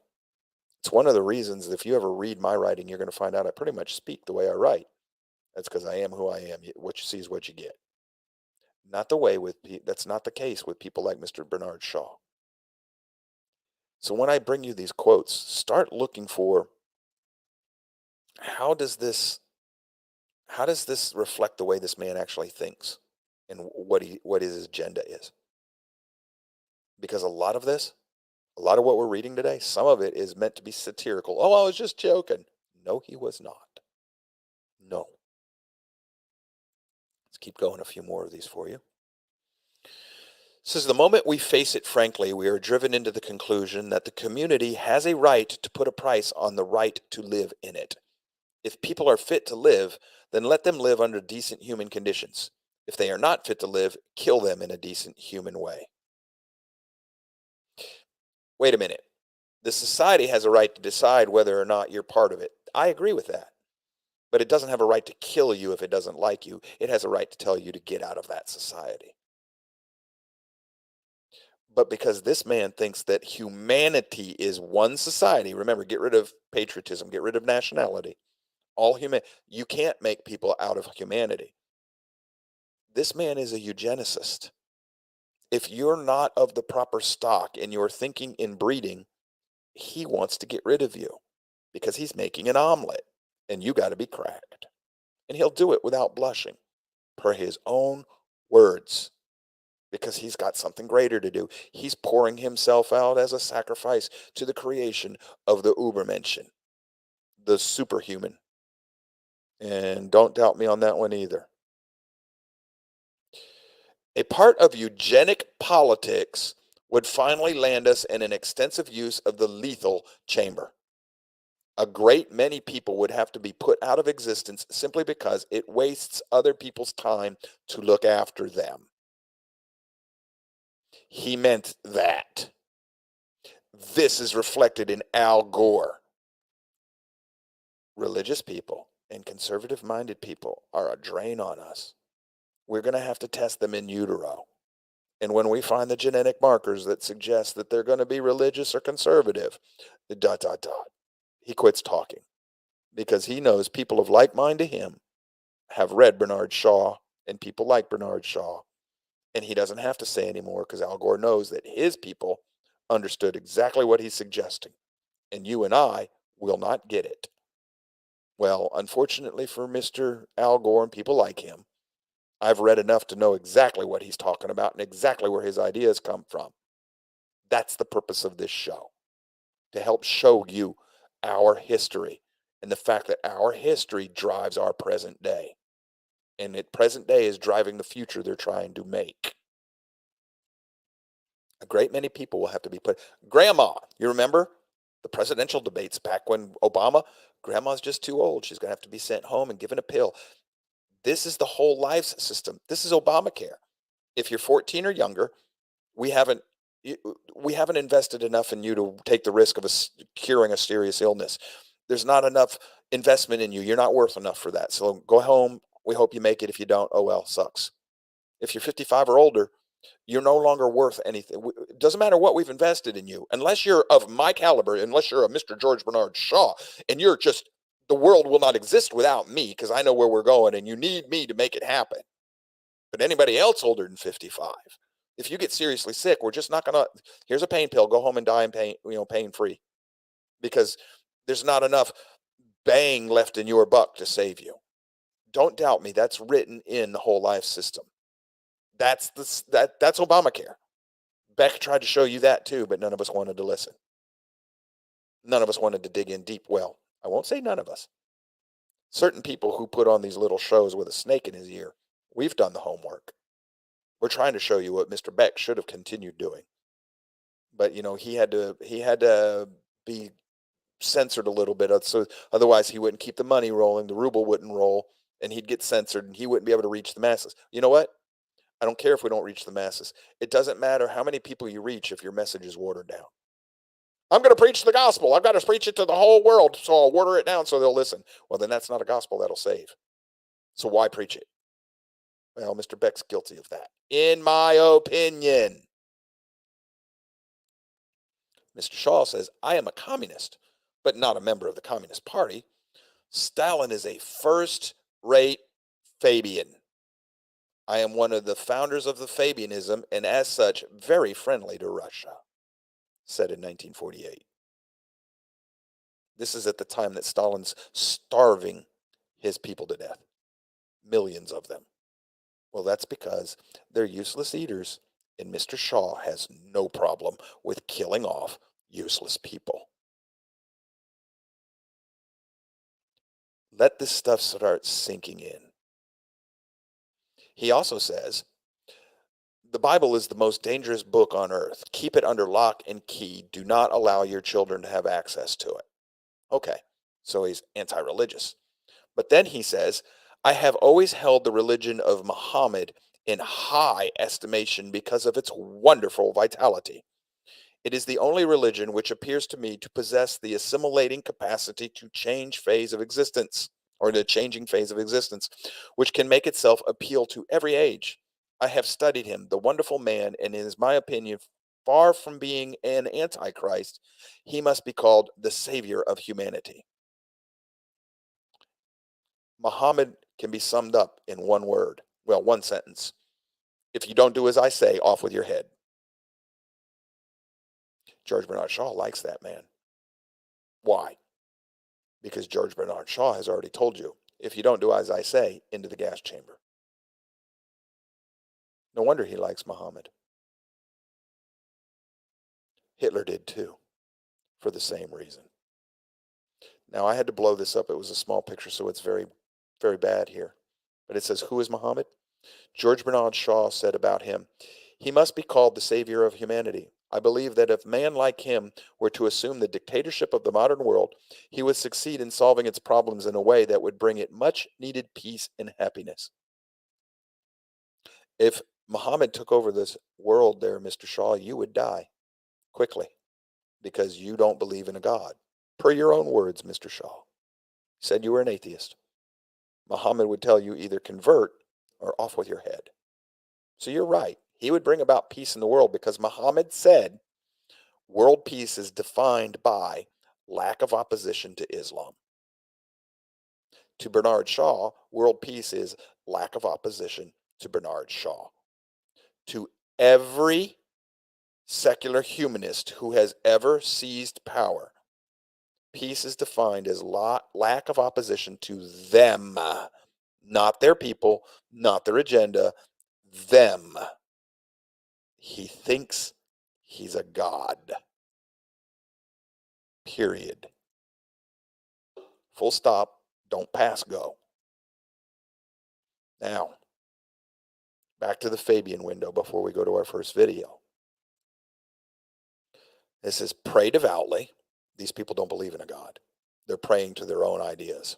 It's one of the reasons that if you ever read my writing, you're going to find out I pretty much speak the way I write. That's because I am who I am. What you see is what you get. Not the way with that's not the case with people like Mr. Bernard Shaw. So when I bring you these quotes, start looking for how does this reflect the way this man actually thinks and what his agenda is. Because a lot of what we're reading today, some of it is meant to be satirical. Oh, I was just joking. No, he was not. No. Let's keep going a few more of these for you. It says, the moment we face it frankly, we are driven into the conclusion that the community has a right to put a price on the right to live in it. If people are fit to live, then let them live under decent human conditions. If they are not fit to live, kill them in a decent human way. Wait a minute. The society has a right to decide whether or not you're part of it. I agree with that. But it doesn't have a right to kill you if it doesn't like you. It has a right to tell you to get out of that society. But because this man thinks that humanity is one society, remember, get rid of patriotism, get rid of nationality. You can't make people out of humanity. This man is a eugenicist. If you're not of the proper stock and you're thinking in breeding, he wants to get rid of you because he's making an omelet and you got to be cracked. And he'll do it without blushing, per his own words, because he's got something greater to do. He's pouring himself out as a sacrifice to the creation of the Ubermenschen, the superhuman. And don't doubt me on that one either. A part of eugenic politics would finally land us in an extensive use of the lethal chamber. A great many people would have to be put out of existence simply because it wastes other people's time to look after them. He meant that. This is reflected in Al Gore. Religious people and conservative-minded people are a drain on us. We're going to have to test them in utero. And when we find the genetic markers that suggest that they're going to be religious or conservative, ... he quits talking because he knows people of like mind to him have read Bernard Shaw and people like Bernard Shaw. And he doesn't have to say anymore because Al Gore knows that his people understood exactly what he's suggesting. And you and I will not get it. Well, unfortunately for Mr. Al Gore and people like him, I've read enough to know exactly what he's talking about and exactly where his ideas come from. That's the purpose of this show, to help show you our history and the fact that our history drives our present day. And the present day is driving the future they're trying to make. A great many people will have to be put. Grandma, you remember the presidential debates back when Obama? Grandma's just too old. She's going to have to be sent home and given a pill. This is the whole life system. This is Obamacare. If you're 14 or younger, we haven't invested enough in you to take the risk of curing a serious illness. There's not enough investment in you. You're not worth enough for that. So go home. We hope you make it. If you don't, oh well, sucks. If you're 55 or older, you're no longer worth anything. It doesn't matter what we've invested in you. Unless you're of my caliber, unless you're a Mr. George Bernard Shaw, and you're just, the world will not exist without me because I know where we're going and you need me to make it happen. But anybody else older than 55, if you get seriously sick, we're just not going to, here's a pain pill, go home and die in pain, pain free. Because there's not enough bang left in your buck to save you. Don't doubt me. That's written in the whole life system. That's Obamacare. Beck tried to show you that too, but none of us wanted to listen. None of us wanted to dig in deep. Well, I won't say none of us. Certain people who put on these little shows with a snake in his ear, we've done the homework. We're trying to show you what Mr. Beck should have continued doing. But he had to be censored a little bit, so otherwise he wouldn't keep the money rolling, the ruble wouldn't roll, and he'd get censored and he wouldn't be able to reach the masses. You know what? I don't care if we don't reach the masses. It doesn't matter how many people you reach if your message is watered down. I'm going to preach the gospel. I've got to preach it to the whole world, so I'll water it down so they'll listen. Well, then that's not a gospel that'll save. So why preach it? Well, Mr. Beck's guilty of that, in my opinion. Mr. Shaw says, I am a communist, but not a member of the Communist Party. Stalin is a first-rate Fabian. I am one of the founders of the Fabianism, and as such, very friendly to Russia, said in 1948. This is at the time that Stalin's starving his people to death. Millions of them. Well, that's because they're useless eaters, and Mr. Shaw has no problem with killing off useless people. Let this stuff start sinking in. He also says, the Bible is the most dangerous book on earth. Keep it under lock and key. Do not allow your children to have access to it. Okay, so he's anti-religious. But then he says, I have always held the religion of Muhammad in high estimation because of its wonderful vitality. It is the only religion which appears to me to possess the assimilating capacity to change phase of existence, or the changing phase of existence, which can make itself appeal to every age. I have studied him, the wonderful man, and it is my opinion, far from being an antichrist, he must be called the savior of humanity. Muhammad can be summed up in one word, well, one sentence. If you don't do as I say, off with your head. George Bernard Shaw likes that man. Why? Because George Bernard Shaw has already told you, if you don't do as I say, into the gas chamber. No wonder he likes Muhammad. Hitler did too, for the same reason. Now, I had to blow this up. It was a small picture, so it's very, very bad here. But it says, who is Muhammad? George Bernard Shaw said about him, he must be called the savior of humanity. I believe that if a man like him were to assume the dictatorship of the modern world, he would succeed in solving its problems in a way that would bring it much needed peace and happiness. If Muhammad took over this world there, Mr. Shaw, you would die quickly because you don't believe in a God. Per your own words, Mr. Shaw. You said you were an atheist. Muhammad would tell you either convert or off with your head. So you're right. He would bring about peace in the world because Muhammad said world peace is defined by lack of opposition to Islam. To Bernard Shaw, world peace is lack of opposition to Bernard Shaw, to every secular humanist who has ever seized power. Peace is defined as lack of opposition to them, not their people, not their agenda, them. He thinks he's a god. Period. Full stop. Don't pass go. Now, back to the Fabian window before we go to our first video. It says, pray devoutly. These people don't believe in a God. They're praying to their own ideas.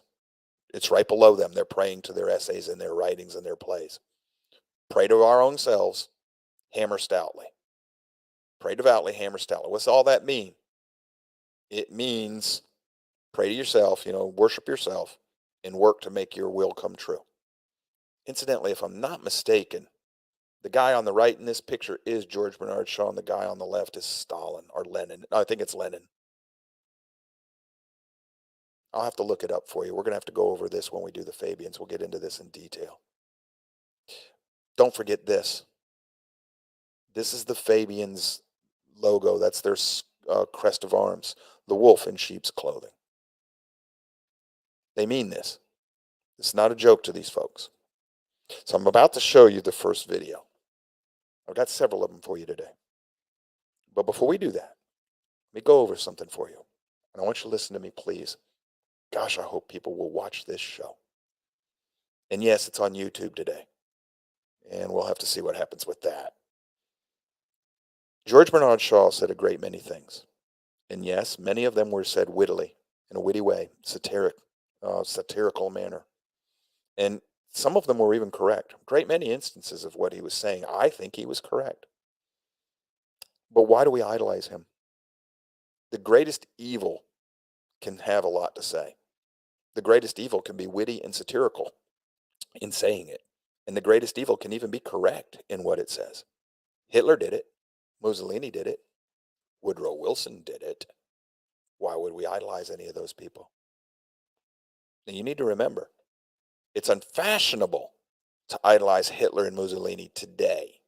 It's right below them. They're praying to their essays and their writings and their plays. Pray to our own selves, hammer stoutly. Pray devoutly, hammer stoutly. What's all that mean? It means pray to yourself, worship yourself, and work to make your will come true. Incidentally, if I'm not mistaken, the guy on the right in this picture is George Bernard Shaw, and the guy on the left is Stalin or Lenin. I think it's Lenin. I'll have to look it up for you. We're going to have to go over this when we do the Fabians. We'll get into this in detail. Don't forget this. This is the Fabians logo. That's their crest of arms, the wolf in sheep's clothing. They mean this. It's not a joke to these folks. So I'm about to show you the first video. I've got several of them for you today. But before we do that, let me go over something for you. And I want you to listen to me, please. Gosh, I hope people will watch this show. And yes, it's on YouTube today. And we'll have to see what happens with that. George Bernard Shaw said a great many things. And yes, many of them were said wittily, in a witty way, satirical manner. And some of them were even correct. Great many instances of what he was saying, I think he was correct. But why do we idolize him? The greatest evil can have a lot to say. The greatest evil can be witty and satirical in saying it. And the greatest evil can even be correct in what it says. Hitler did it. Mussolini did it. Woodrow Wilson did it. Why would we idolize any of those people? And you need to remember, it's unfashionable to idolize Hitler and Mussolini today.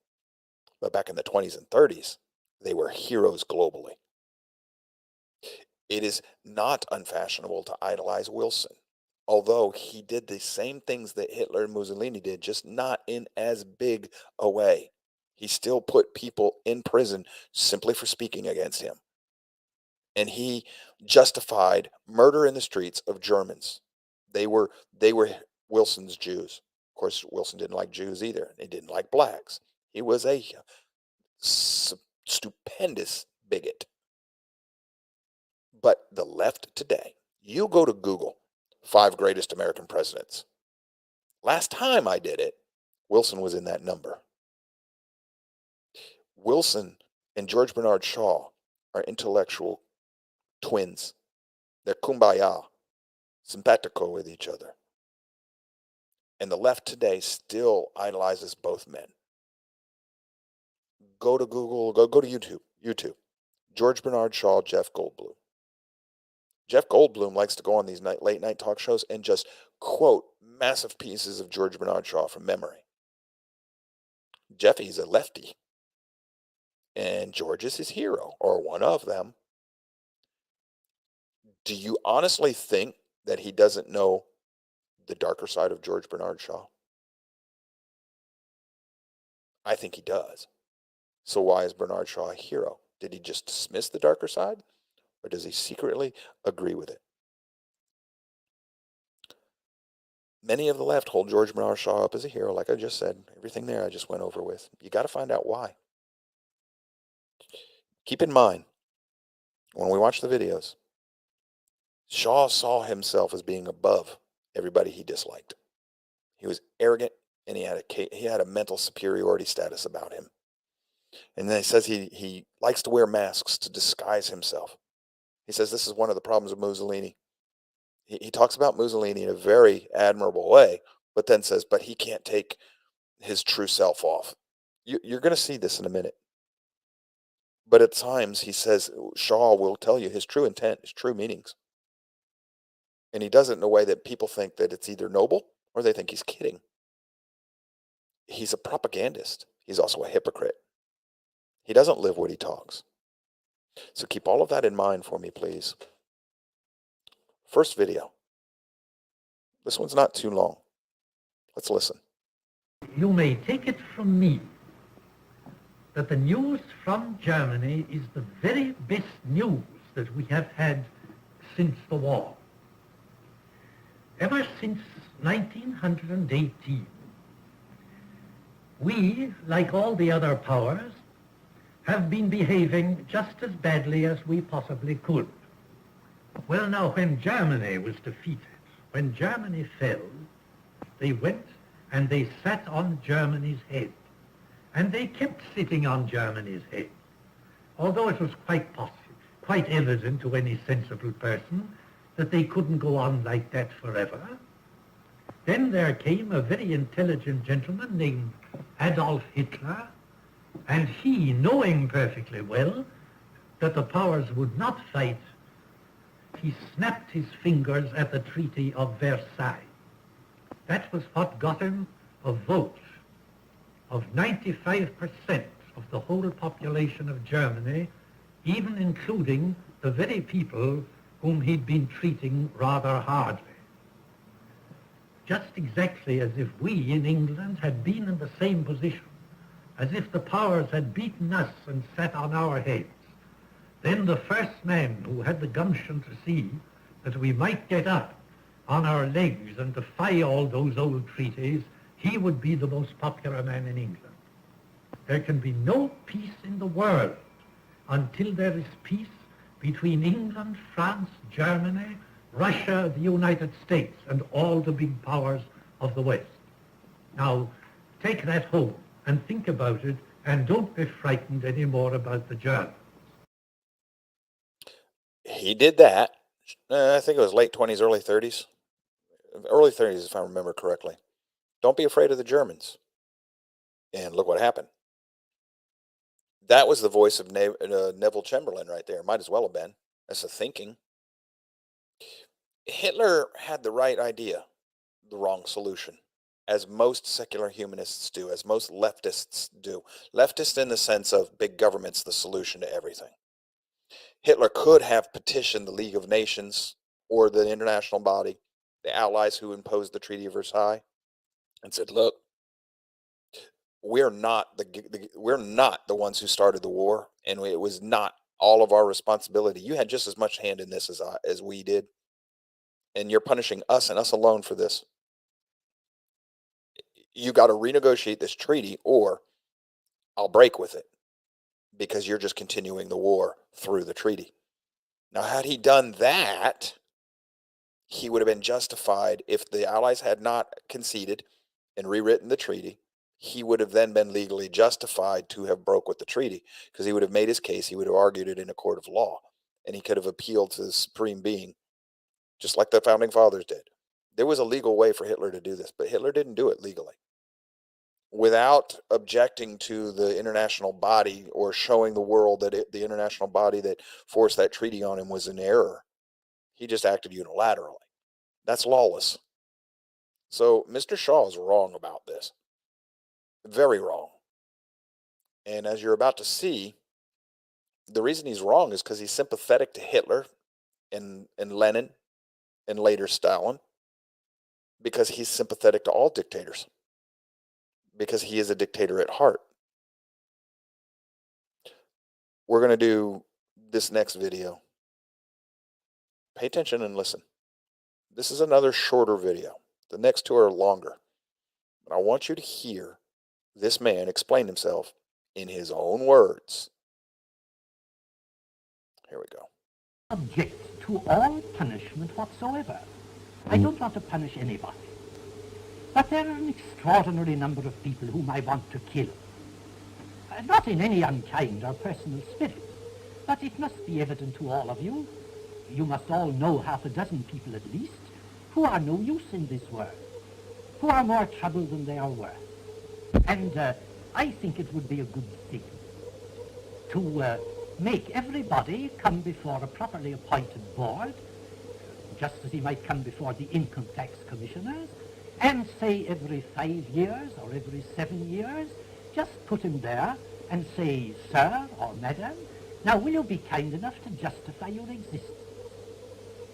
But back in the 20s and 30s, they were heroes globally. It is not unfashionable to idolize Wilson, although he did the same things that Hitler and Mussolini did, just not in as big a way. He still put people in prison simply for speaking against him. And he justified murder in the streets of Germans. They were Wilson's Jews. Of course, Wilson didn't like Jews either. He didn't like blacks. He was a stupendous bigot. But the left today, you go to Google, 5 greatest American presidents. Last time I did it, Wilson was in that number. Wilson and George Bernard Shaw are intellectual twins. They're kumbaya, simpatico with each other. And the left today still idolizes both men. Go to Google, go to YouTube. George Bernard Shaw, Jeff Goldblum. Jeff Goldblum likes to go on these late night talk shows and just quote massive pieces of George Bernard Shaw from memory. Jeffy's a lefty. And George is his hero, or one of them. Do you honestly think that he doesn't know the darker side of George Bernard Shaw? I think he does. So why is Bernard Shaw a hero? Did he just dismiss the darker side? Or does he secretly agree with it? Many of the left hold George Bernard Shaw up as a hero, like I just said. Everything there I just went over with. You got to find out why. Keep in mind, when we watch the videos, Shaw saw himself as being above everybody he disliked. He was arrogant, and he had a mental superiority status about him. And then he says he likes to wear masks to disguise himself. He says this is one of the problems of Mussolini. He talks about Mussolini in a very admirable way, but then says, but he can't take his true self off. You're going to see this in a minute. But at times, he says, Shaw will tell you his true intent, his true meanings. And he does it in a way that people think that it's either noble or they think he's kidding. He's a propagandist. He's also a hypocrite. He doesn't live what he talks. So keep all of that in mind for me, please. First video. This one's not too long. Let's listen. You may take it from me that the news from Germany is the very best news that we have had since the war. Ever since 1918, we, like all the other powers, have been behaving just as badly as we possibly could. Well, now, when Germany was defeated, when Germany fell, they went and they sat on Germany's head. And they kept sitting on Germany's head, although it was quite possible, quite evident to any sensible person that they couldn't go on like that forever. Then there came a very intelligent gentleman named Adolf Hitler, and he, knowing perfectly well that the powers would not fight, he snapped his fingers at the Treaty of Versailles. That was what got him a vote of 95% of the whole population of Germany, even including the very people whom he'd been treating rather hardly. Just exactly as if we in England had been in the same position, as if the powers had beaten us and sat on our heads. Then the first man who had the gumption to see that we might get up on our legs and defy all those old treaties, he would be the most popular man in England. There can be no peace in the world until there is peace between England, France, Germany, Russia, the United States, and all the big powers of the West. Now, take that home and think about it, and don't be frightened anymore about the Germans. He did that. I think it was late 20s, early 30s. Early 30s, if I remember correctly. Don't be afraid of the Germans. And look what happened. That was the voice of Neville Chamberlain right there. Might as well have been. That's the thinking. Hitler had the right idea, the wrong solution, as most secular humanists do, as most leftists do. Leftists in the sense of big government's the solution to everything. Hitler could have petitioned the League of Nations or the international body, the allies who imposed the Treaty of Versailles, and said, look, we're not the ones who started the war, and it was not all of our responsibility. You had just as much hand in this as we did, and you're punishing us and us alone for this. You got to renegotiate this treaty, or I'll break with it, because you're just continuing the war through the treaty. Now, had he done that, he would have been justified. If the Allies had not conceded and rewritten the treaty, he would have then been legally justified to have broke with the treaty, because he would have made his case. He would have argued it in a court of law, and he could have appealed to the supreme being, just like the founding fathers did. There was a legal way for Hitler to do this, but Hitler didn't do it legally. Without objecting to the international body or showing the world that the international body that forced that treaty on him was in error, he just acted unilaterally. That's lawless. So Mr. Shaw is wrong about this. Very wrong. And as you're about to see, the reason he's wrong is because he's sympathetic to Hitler and Lenin and later Stalin, because he's sympathetic to all dictators, because he is a dictator at heart. We're going to do this next video. Pay attention and listen. This is another shorter video. The next two are longer. But I want you to hear this man explain himself in his own words. Here we go. Object to all punishment whatsoever. I don't want to punish anybody. But there are an extraordinary number of people whom I want to kill. Not in any unkind or personal spirit, but it must be evident to all of you. You must all know half a dozen people at least who are no use in this world, who are more trouble than they are worth. And I think it would be a good thing to make everybody come before a properly appointed board, just as he might come before the income tax commissioners, and say every 5 years or every 7 years, just put him there and say, sir or madam, now will you be kind enough to justify your existence?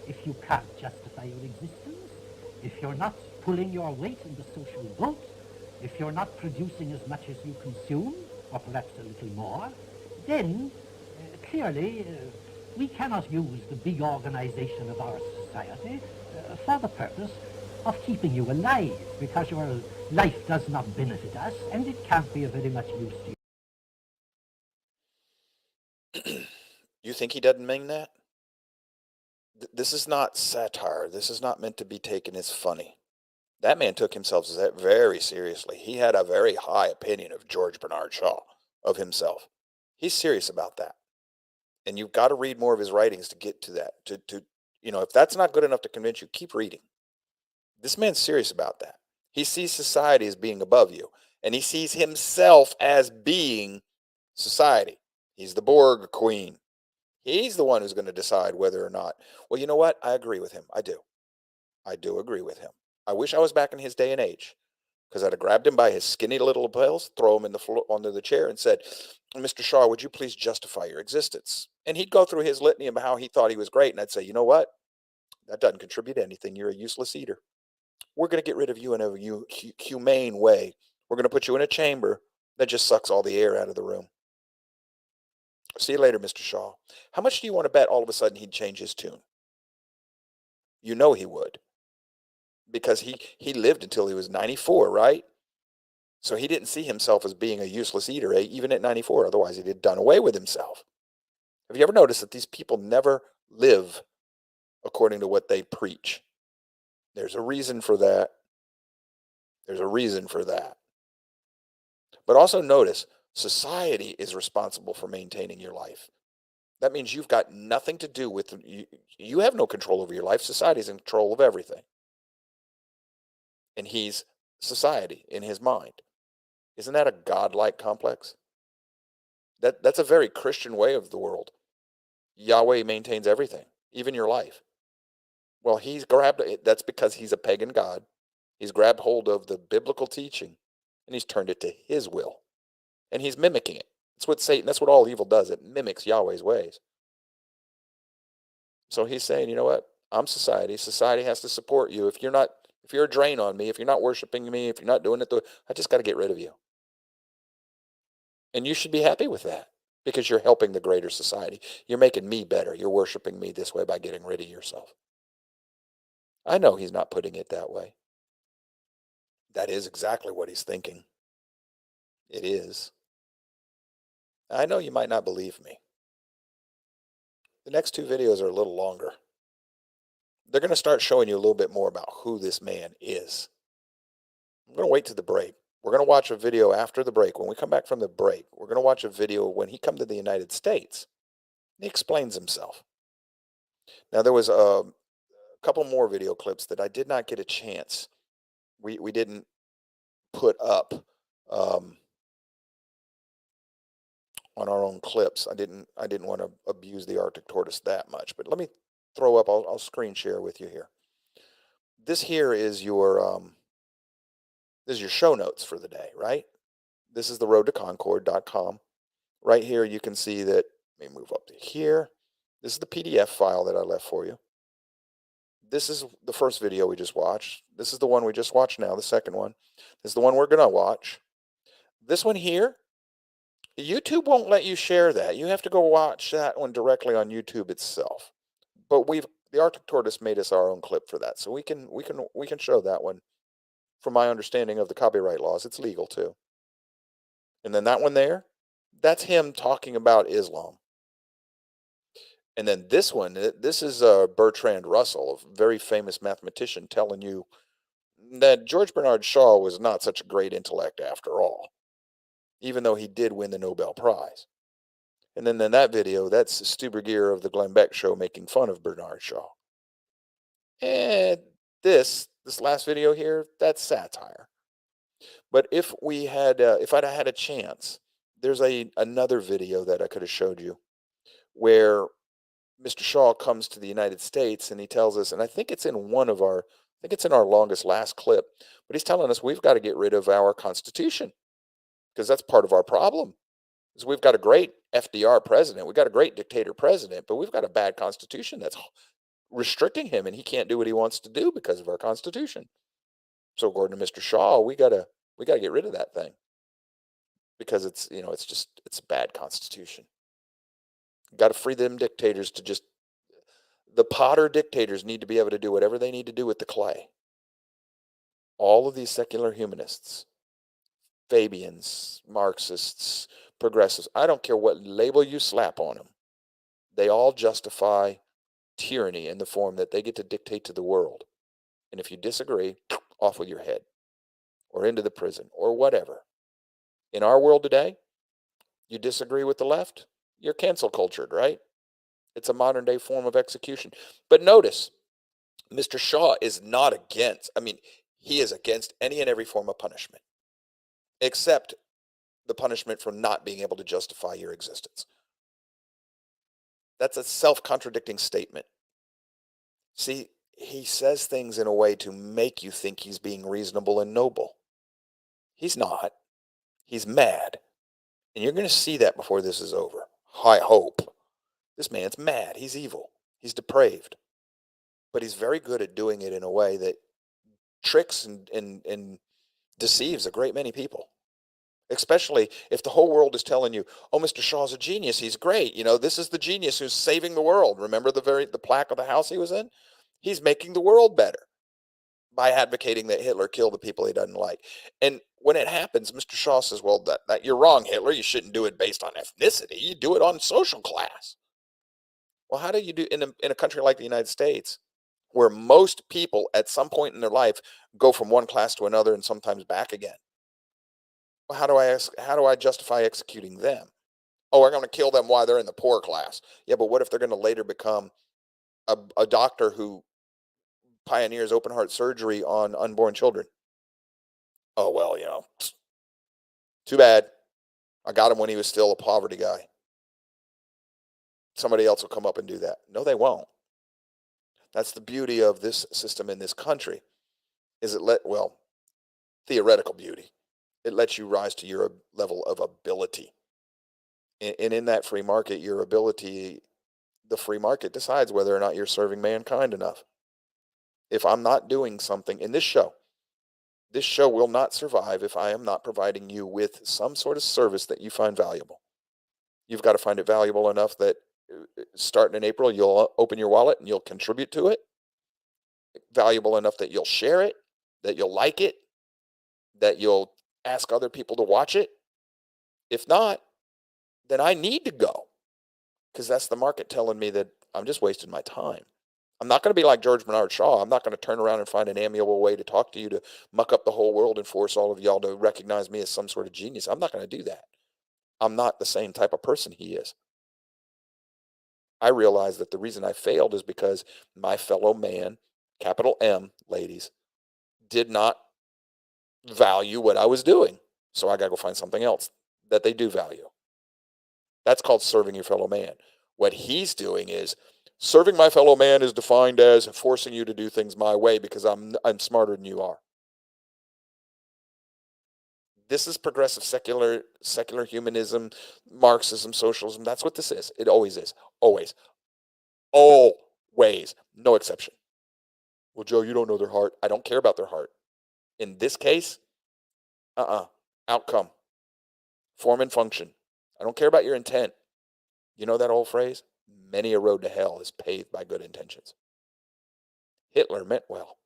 If you can't justify your existence, if you're not pulling your weight in the social boat, if you're not producing as much as you consume, or perhaps a little more, then clearly we cannot use the big organization of our society for the purpose of keeping you alive, because your life does not benefit us, and it can't be of very much use to you. You think he doesn't mean that? This is not satire. This is not meant to be taken as funny. That man took himself very seriously. He had a very high opinion of George Bernard Shaw, of himself. He's serious about that. And you've got to read more of his writings to get to that. If that's not good enough to convince you, keep reading. This man's serious about that. He sees society as being above you, and he sees himself as being society. He's the Borg queen. He's the one who's going to decide whether or not. Well, you know what? I agree with him. I do. I do agree with him. I wish I was back in his day and age, because I'd have grabbed him by his skinny little lapels, throw him onto the chair, and said, Mr. Shaw, would you please justify your existence? And he'd go through his litany about how he thought he was great, and I'd say, you know what? That doesn't contribute to anything. You're a useless eater. We're going to get rid of you in a humane way. We're going to put you in a chamber that just sucks all the air out of the room. See you later, Mr. Shaw. How much do you want to bet all of a sudden he'd change his tune? You know he would. Because he lived until he was 94, right? So he didn't see himself as being a useless eater, even at 94. Otherwise, he'd have done away with himself. Have you ever noticed that these people never live according to what they preach? There's a reason for that. There's a reason for that. But also notice, society is responsible for maintaining your life. That means you've got nothing to do with, you have no control over your life. Society's in control of everything. And he's society in his mind. Isn't that a godlike complex? That's a very Christian way of the world. Yahweh maintains everything, even your life. Well, he's grabbed it. That's because he's a pagan god. He's grabbed hold of the biblical teaching, and he's turned it to his will. And he's mimicking it. That's what all evil does. It mimics Yahweh's ways. So he's saying, you know what? I'm society. Society has to support you. If you're a drain on me, if you're not worshiping me, if you're not doing it, I just got to get rid of you. And you should be happy with that, because you're helping the greater society. You're making me better. You're worshiping me this way by getting rid of yourself. I know he's not putting it that way. That is exactly what he's thinking. It is. I know you might not believe me. The next two videos are a little longer. They're going to start showing you a little bit more about who this man is. I'm going to wait to the break. We're going to watch a video after the break. When we come back from the break, we're going to watch a video when he come to the United States. He explains himself. Now, there was a couple more video clips that I did not get a chance. We didn't put up on our own clips. I didn't want to abuse the Arctic tortoise that much. But let me throw up. I'll screen share with you here. This here is your show notes for the day, right? This is the roadtoconcord.com. Right here, you can see that. Let me move up to here. This is the PDF file that I left for you. This is the first video we just watched. This is the one we just watched now, the second one. This is the one we're going to watch. This one here, YouTube won't let you share that. You have to go watch that one directly on YouTube itself. But the Arctic Tortoise made us our own clip for that, so we can show that one. From my understanding of the copyright laws, it's legal too. And then that one there, that's him talking about Islam. And then this one, this is Bertrand Russell, a very famous mathematician, telling you that George Bernard Shaw was not such a great intellect after all, even though he did win the Nobel Prize. And then in that video, that's Stuber Gear of the Glenn Beck Show making fun of Bernard Shaw. And this last video here, that's satire. But if I'd had a chance, there's another video that I could have showed you where Mr. Shaw comes to the United States and he tells us, and I think it's in one of our think it's in our last clip, but he's telling us we've got to get rid of our Constitution because that's part of our problem. Is we've got a great FDR president, we've got a great dictator president, but we've got a bad Constitution that's restricting him, and he can't do what he wants to do because of our Constitution. So according to Mr. Shaw, we gotta get rid of that thing because it's a bad Constitution. Got to free them dictators to just. The Potter dictators need to be able to do whatever they need to do with the clay. All of these secular humanists, Fabians, Marxists, progressives, I don't care what label you slap on them. They all justify tyranny in the form that they get to dictate to the world. And if you disagree, off with your head or into the prison or whatever. In our world today, you disagree with the left, you're cancel cultured, right? It's a modern day form of execution. But notice, Mr. Shaw is not against, he is against any and every form of punishment, except the punishment for not being able to justify your existence. That's a self-contradicting statement. See, he says things in a way to make you think he's being reasonable and noble. He's not. He's mad. And you're going to see that before this is over. I hope. This man's mad. He's evil. He's depraved. But he's very good at doing it in a way that tricks and deceives a great many people. Especially if the whole world is telling you, oh, Mr. Shaw's a genius. He's great. This is the genius who's saving the world. Remember the plaque of the house he was in? He's making the world better by advocating that Hitler killed the people he doesn't like. And when it happens, Mr. Shaw says, well, that you're wrong, Hitler. You shouldn't do it based on ethnicity. You do it on social class. Well, how do you do in a country like the United States, where most people at some point in their life go from one class to another and sometimes back again? Well, how do I justify executing them? Oh, we're going to kill them while they're in the poor class. Yeah, but what if they're going to later become a doctor who pioneers open heart surgery on unborn children? Oh, well, too bad. I got him when he was still a poverty guy. Somebody else will come up and do that. No, they won't. That's the beauty of this system in this country, is theoretical beauty. It lets you rise to your level of ability. And in that free market, your ability, the free market decides whether or not you're serving mankind enough. If I'm not doing something in this show will not survive if I am not providing you with some sort of service that you find valuable. You've got to find it valuable enough that starting in April, you'll open your wallet and you'll contribute to it. Valuable enough that you'll share it, that you'll like it, that you'll ask other people to watch it. If not, then I need to go, because that's the market telling me that I'm just wasting my time. I'm not going to be like George Bernard Shaw. I'm not going to turn around and find an amiable way to talk to you to muck up the whole world and force all of y'all to recognize me as some sort of genius. I'm not going to do that. I'm not the same type of person he is. I realize that the reason I failed is because my fellow man, capital M, ladies, did not value what I was doing. So I got to go find something else that they do value. That's called serving your fellow man. What he's doing is, serving my fellow man is defined as forcing you to do things my way because I'm smarter than you are. This is progressive secular humanism, Marxism, socialism. That's what this is. It always is. Always. Always. No exception. Well, Joe, you don't know their heart. I don't care about their heart. In this case, outcome. Form and function. I don't care about your intent. You know that old phrase? Many a road to hell is paved by good intentions. Hitler meant well.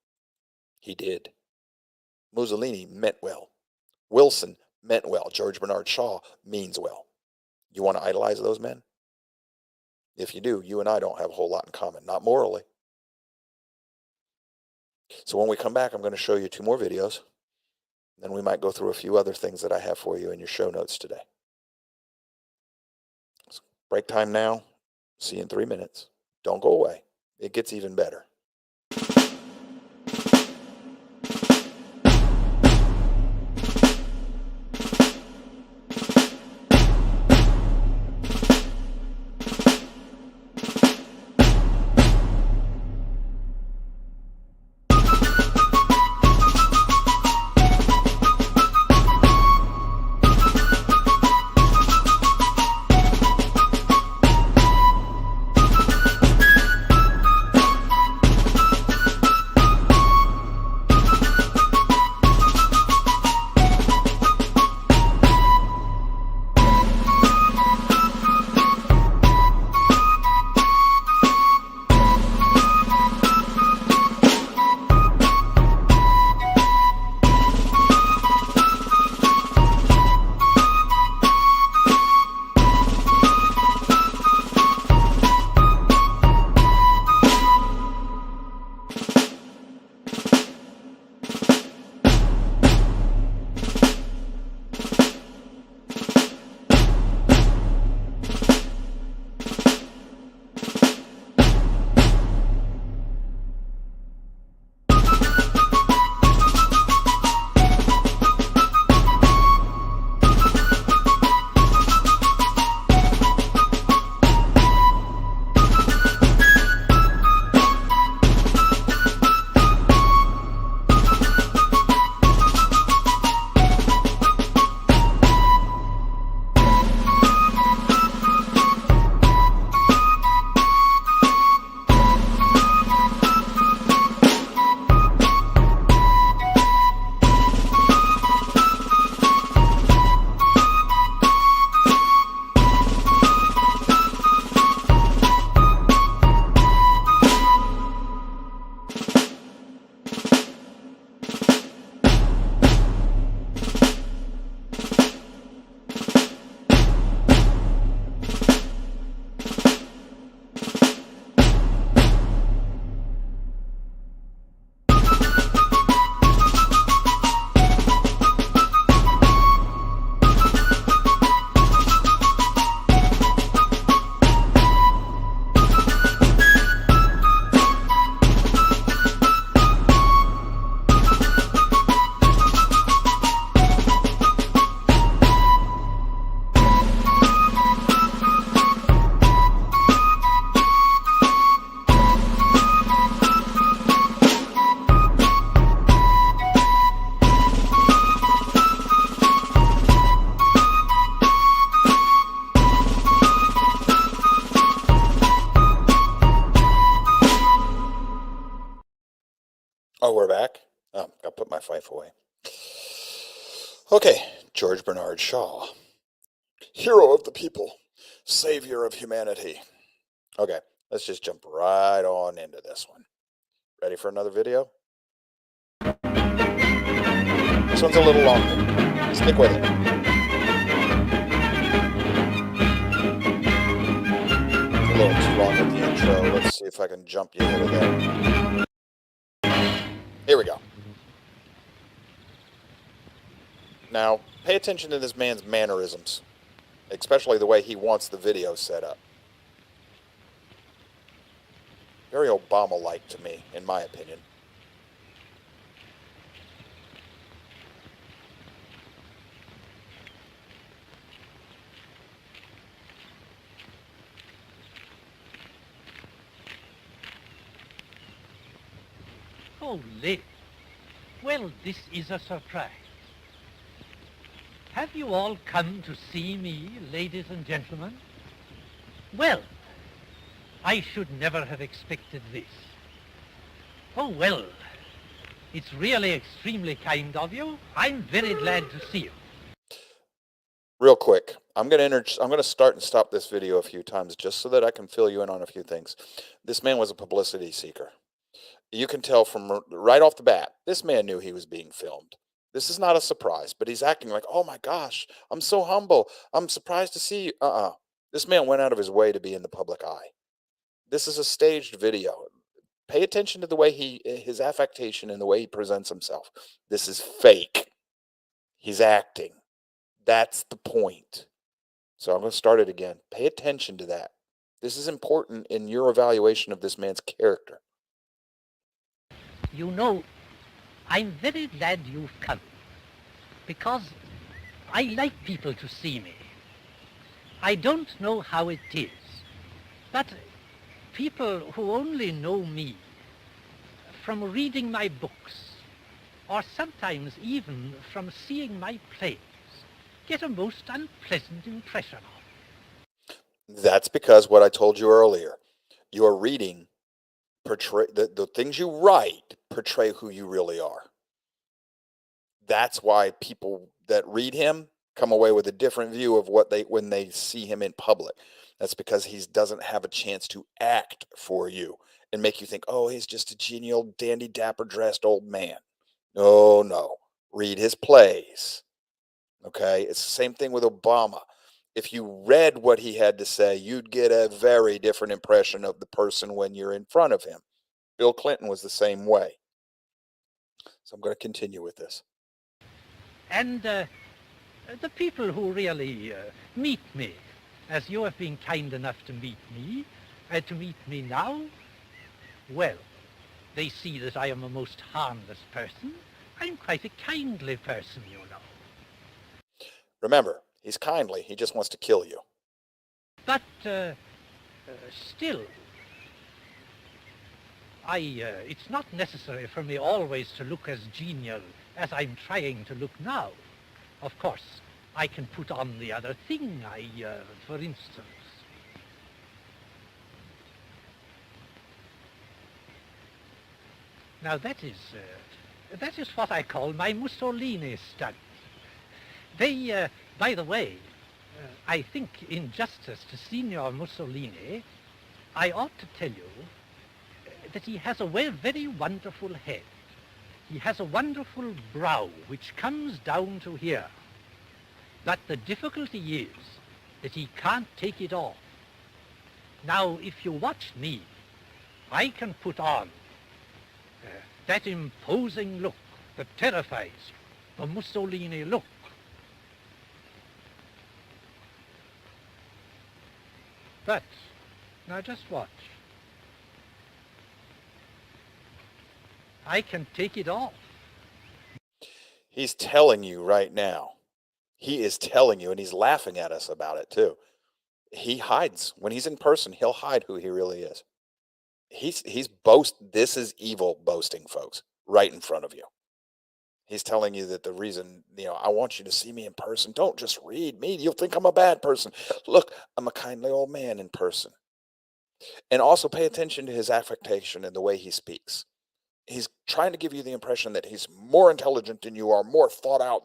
He did. Mussolini meant well. Wilson meant well. George Bernard Shaw means well. You want to idolize those men? If you do, you and I don't have a whole lot in common, not morally. So when we come back, I'm going to show you 2 more videos. Then we might go through a few other things that I have for you in your show notes today. So break time now. See you in 3 minutes. Don't go away. It gets even better. Oh, we're back? Oh, I put my fife away. Okay, George Bernard Shaw. Hero of the people, savior of humanity. Okay, let's just jump right on into this one. Ready for another video? This one's a little longer. Stick with it. A little too long with the intro. Let's see if I can jump you into that. Here we go. Now, pay attention to this man's mannerisms, especially the way he wants the video set up. Very Obama-like to me, in my opinion. Oh, Liz. Well, this is a surprise. Have you all come to see me, ladies and gentlemen? Well, I should never have expected this. Oh, well, it's really extremely kind of you. I'm very glad to see you. Real quick, I'm going to start and stop this video a few times just so that I can fill you in on a few things. This man was a publicity seeker. You can tell from right off the bat, this man knew he was being filmed. This is not a surprise, but he's acting like, oh my gosh, I'm so humble. I'm surprised to see you. This man went out of his way to be in the public eye. This is a staged video. Pay attention to the way his affectation and the way he presents himself. This is fake. He's acting. That's the point. So I'm going to start it again. Pay attention to that. This is important in your evaluation of this man's character. You know, I'm very glad you've come, because I like people to see me. I don't know how it is, but people who only know me from reading my books, or sometimes even from seeing my plays, get a most unpleasant impression of. That's because what I told you earlier, your reading portray the things you write portray who you really are. That's why people that read him come away with a different view of when they see him in public. That's because he doesn't have a chance to act for you and make you think, oh, he's just a genial, dandy, dapper dressed old man. No. Read his plays. Okay? It's the same thing with Obama. If you read what he had to say, you'd get a very different impression of the person when you're in front of him. Bill Clinton was the same way. So I'm going to continue with this. And the people who really meet me, as you have been kind enough to meet me now, well, they see that I am a most harmless person. I'm quite a kindly person, you know. Remember, he's kindly. He just wants to kill you. But still, it's not necessary for me always to look as genial as I'm trying to look now. Of course, I can put on the other thing. For instance, now that is what I call my Mussolini stunt. They, by the way, I think in justice to Signor Mussolini, I ought to tell you that he has a very wonderful head. He has a wonderful brow which comes down to here. But the difficulty is that he can't take it off. Now, if you watch me, I can put on that imposing look that terrifies you, the Mussolini look. But, now just watch. I can take it off. He's telling you right now. He is telling you, and he's laughing at us about it too. He hides. When he's in person, he'll hide who he really is. This is evil boasting, folks, right in front of you. He's telling you that the reason, I want you to see me in person. Don't just read me. You'll think I'm a bad person. Look, I'm a kindly old man in person. And also pay attention to his affectation and the way he speaks. He's trying to give you the impression that he's more intelligent than you are, more thought out,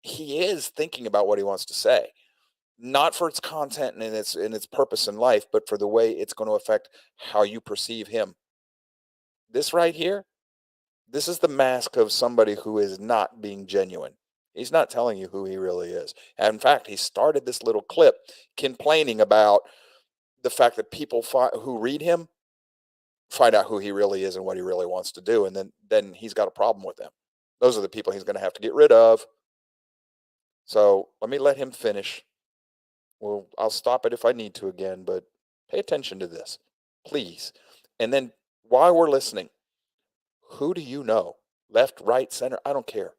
he is thinking about what he wants to say, not for its content and its purpose in life, but for the way it's going to affect how you perceive him. This right here, this is the mask of somebody who is not being genuine. He's not telling you who he really is. And in fact, he started this little clip complaining about the fact that people who read him find out who he really is and what he really wants to do, and then he's got a problem with them. Those are the people he's going to have to get rid of. So let him finish. Well, I'll stop it if I need to again, but pay attention to this, please. And then while we're listening, who do you know? Left, right, center, I don't care.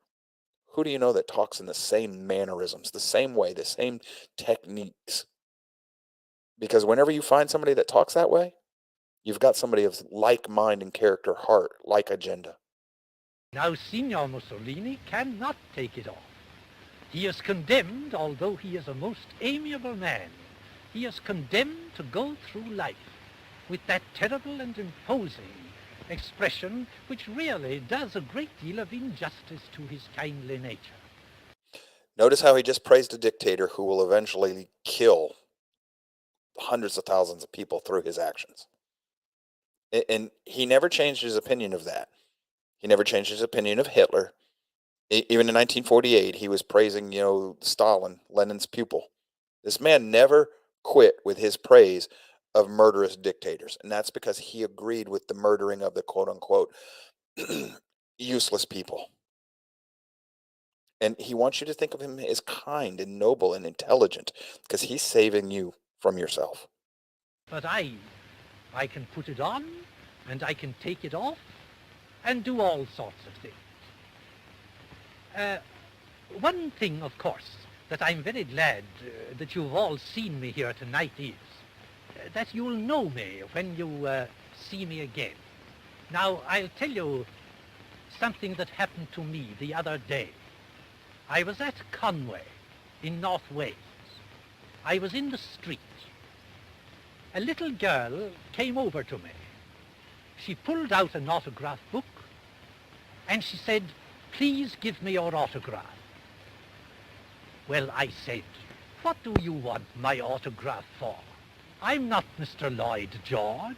Who do you know that talks in the same mannerisms, the same way, the same techniques? Because whenever you find somebody that talks that way, you've got somebody of like mind and character, heart, like agenda. Now, Signor Mussolini cannot take it off. He is condemned, although he is a most amiable man. He is condemned to go through life with that terrible and imposing expression which really does a great deal of injustice to his kindly nature. Notice how he just praised a dictator who will eventually kill hundreds of thousands of people through his actions. And he never changed his opinion of that. He never changed his opinion of Hitler. Even in 1948, he was praising, Stalin, Lenin's pupil. This man never quit with his praise of murderous dictators. And that's because he agreed with the murdering of the quote-unquote useless people. And he wants you to think of him as kind and noble and intelligent because he's saving you from yourself. But I can put it on, and I can take it off, and do all sorts of things. One thing, of course, that I'm very glad that you've all seen me here tonight is that you'll know me when you see me again. Now, I'll tell you something that happened to me the other day. I was at Conway in North Wales. I was in the street. A little girl came over to me. She pulled out an autograph book and she said, "Please give me your autograph." Well, I said, "What do you want my autograph for? I'm not Mr. Lloyd George."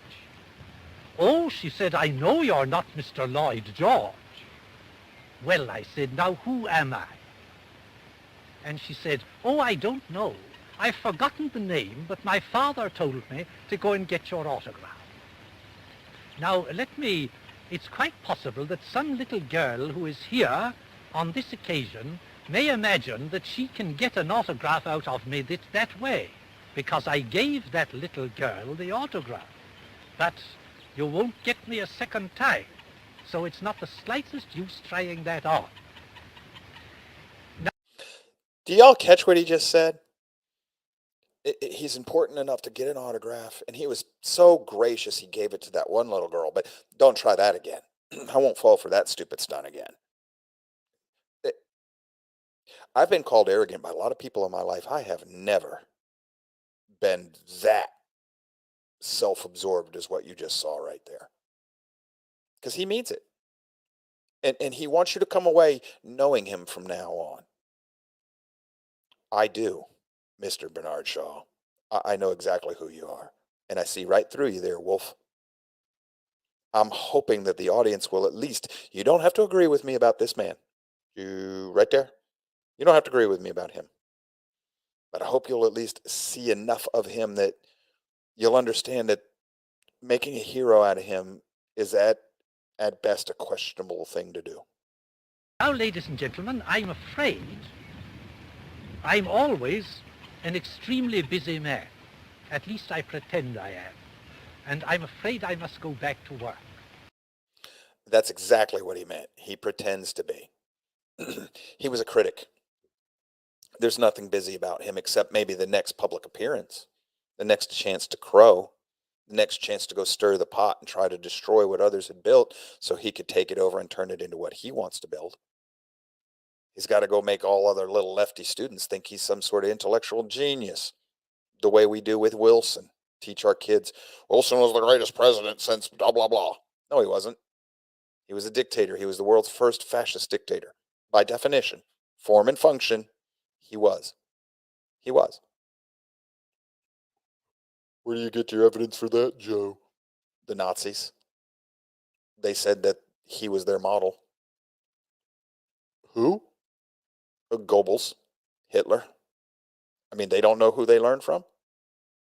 "Oh," she said, "I know you're not Mr. Lloyd George." Well, I said, "Now who am I?" And she said, "Oh, I don't know. I've forgotten the name, but my father told me to go and get your autograph." Now, it's quite possible that some little girl who is here on this occasion may imagine that she can get an autograph out of me that way, because I gave that little girl the autograph. But you won't get me a second time, so it's not the slightest use trying that on. Do y'all catch what he just said? He's important enough to get an autograph, and he was so gracious he gave it to that one little girl, but don't try that again. I won't fall for that stupid stunt again. I've been called arrogant by a lot of people in my life. I have never been that self-absorbed as what you just saw right there. Because he means it. And he wants you to come away knowing him from now on. I do, Mr. Bernard Shaw. I know exactly who you are. And I see right through you there, Wolf. I'm hoping that the audience will at least, you don't have to agree with me about this man. You, right there, you don't have to agree with me about him. But I hope you'll at least see enough of him that you'll understand that making a hero out of him is at best a questionable thing to do. Now, ladies and gentlemen, I'm afraid I'm always an extremely busy man. At least I pretend I am. And I'm afraid I must go back to work. That's exactly what he meant. He pretends to be. He was a critic. There's nothing busy about him except maybe the next public appearance, the next chance to crow, the next chance to go stir the pot and try to destroy what others had built so he could take it over and turn it into what he wants to build. He's got to go make all other little lefty students think he's some sort of intellectual genius, the way we do with Wilson. Teach our kids, Wilson was the greatest president since blah, blah, blah. No, he wasn't. He was a dictator. He was the world's first fascist dictator. By definition, form and function, he was. He was. Where do you get your evidence for that, Joe? The Nazis. They said that he was their model. Who? Goebbels, Hitler. I mean, they don't know who they learned from.